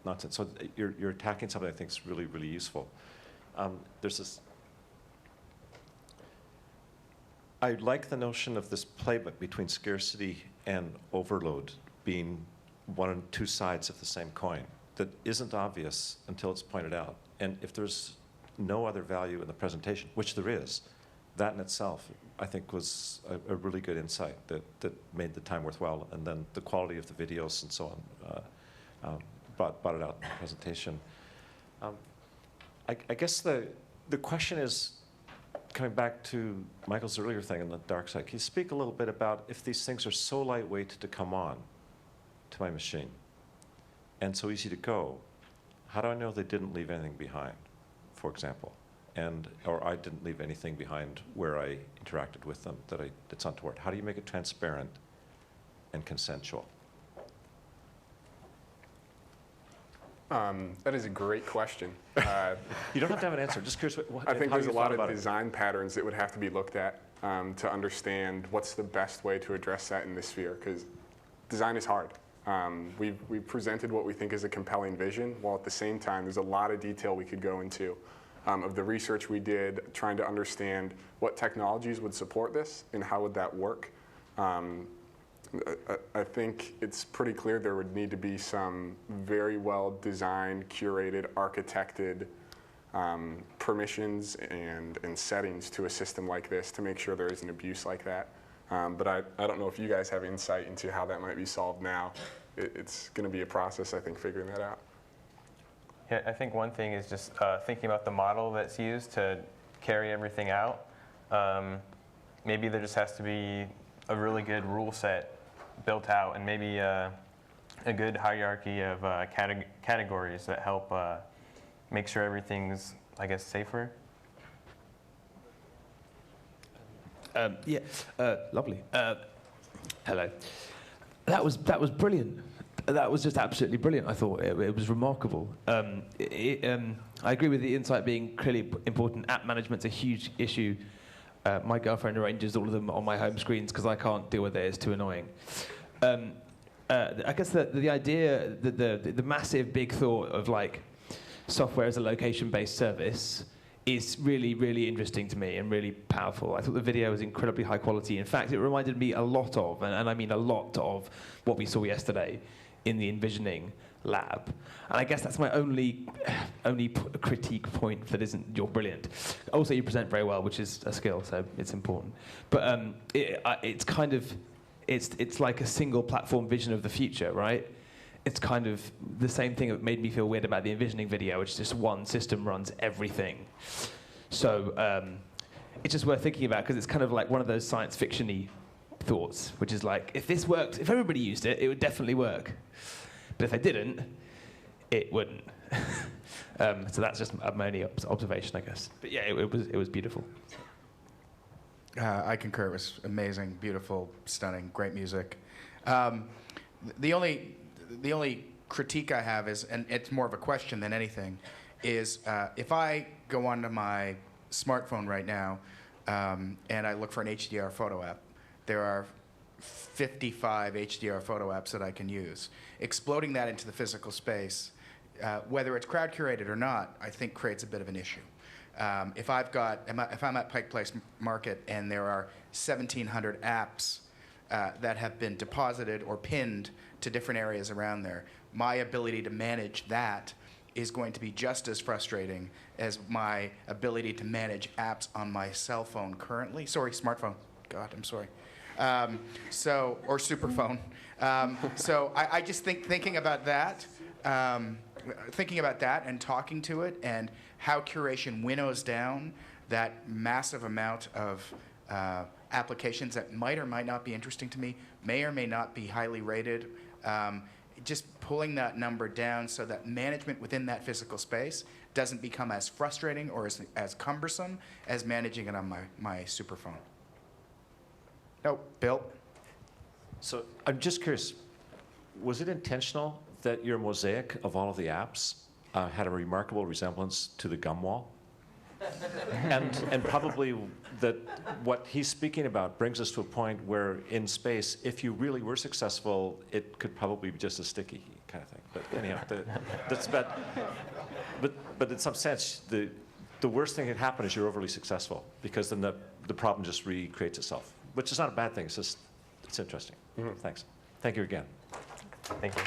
nonsense. So you're attacking something I think is really, really useful. There's this, I like the notion of this play between scarcity and overload being one and two sides of the same coin that isn't obvious until it's pointed out. And if there's no other value in the presentation, which there is, that in itself, I think, was a really good insight that made the time worthwhile. And then the quality of the videos and so on brought it out in the presentation. I guess the question is, coming back to Michael's earlier thing on the dark side, can you speak a little bit about if these things are so lightweight to come on to my machine and so easy to go, how do I know they didn't leave anything behind, for example? Or I didn't leave anything behind where I interacted with them that's untoward. How do you make it transparent and consensual? That is a great question. You don't have to have an answer. Just curious. I think there's a lot of design patterns that would have to be looked at to understand what's the best way to address that in this sphere, because design is hard. We've presented what we think is a compelling vision, while at the same time there's a lot of detail we could go into of the research we did, trying to understand what technologies would support this and how would that work. I think it's pretty clear there would need to be some very well designed, curated, architected permissions and settings to a system like this to make sure there isn't abuse like that. But I don't know if you guys have insight into how that might be solved now. It's going to be a process, I think, figuring that out. Yeah, I think one thing is just thinking about the model that's used to carry everything out. Maybe there just has to be a really good rule set built out, and maybe a good hierarchy of categories that help make sure everything's, I guess, safer. Lovely. Hello. That was brilliant. That was just absolutely brilliant. I thought it was remarkable. I agree with the insight being clearly important. App management's a huge issue. My girlfriend arranges all of them on my home screens because I can't deal with it. It's too annoying. I guess the idea, the massive big thought of like software as a location-based service is really, really interesting to me and really powerful. I thought the video was incredibly high quality. In fact, it reminded me a lot of, and I mean a lot of, what we saw yesterday in the envisioning lab. And I guess that's my only critique point that isn't you're brilliant. Also, you present very well, which is a skill, so it's important. But it's kind of, it's like a single platform vision of the future, right? It's kind of the same thing that made me feel weird about the envisioning video, which is just one system runs everything. So it's just worth thinking about, because it's kind of like one of those science fiction-y thoughts, which is like, if this worked, if everybody used it, it would definitely work. But if they didn't, it wouldn't. So that's just my only observation, I guess. But yeah, it was beautiful. I concur. It was amazing, beautiful, stunning, great music. The only critique I have is, and it's more of a question than anything, is if I go onto my smartphone right now and I look for an HDR photo app, there are 55 HDR photo apps that I can use. Exploding that into the physical space, whether it's crowd curated or not, I think creates a bit of an issue. If I'm at Pike Place Market and there are 1,700 apps that have been deposited or pinned to different areas around there, my ability to manage that is going to be just as frustrating as my ability to manage apps on my cell phone currently. Sorry, smartphone. God, I'm sorry. Or superphone. So I just thinking about that and talking to it and how curation winnows down that massive amount of applications that might or might not be interesting to me, may or may not be highly rated. Just pulling that number down so that management within that physical space doesn't become as frustrating or as cumbersome as managing it on my superphone. No, Bill? So I'm just curious, was it intentional that your mosaic of all of the apps had a remarkable resemblance to the gum wall? and probably that what he's speaking about brings us to a point where in space, if you really were successful, it could probably be just a sticky kind of thing. But anyhow, that's bad. But in some sense, the worst thing that can happen is you're overly successful, because then the problem just recreates itself, which is not a bad thing. It's just, it's interesting. Mm-hmm. Thanks. Thank you again. Thank you.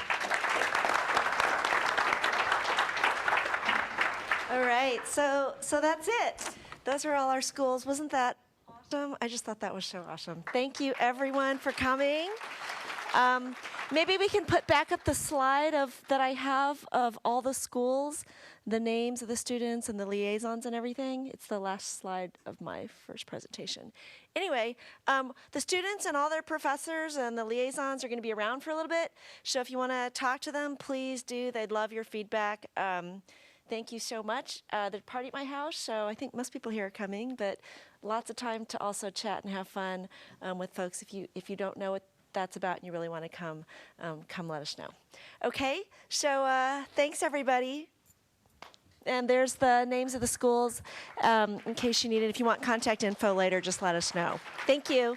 All right, so that's it. Those are all our schools. Wasn't that awesome? I just thought that was so awesome. Thank you, everyone, for coming. Maybe we can put back up the slide that I have of all the schools, the names of the students and the liaisons and everything. It's the last slide of my first presentation. Anyway, the students and all their professors and the liaisons are going to be around for a little bit. So if you want to talk to them, please do. They'd love your feedback. Thank you so much. There's a party at my house, so I think most people here are coming, but lots of time to also chat and have fun with folks. If you don't know what that's about and you really want to come let us know. Okay, so thanks everybody. And there's the names of the schools in case you need it. If you want contact info later, just let us know. Thank you.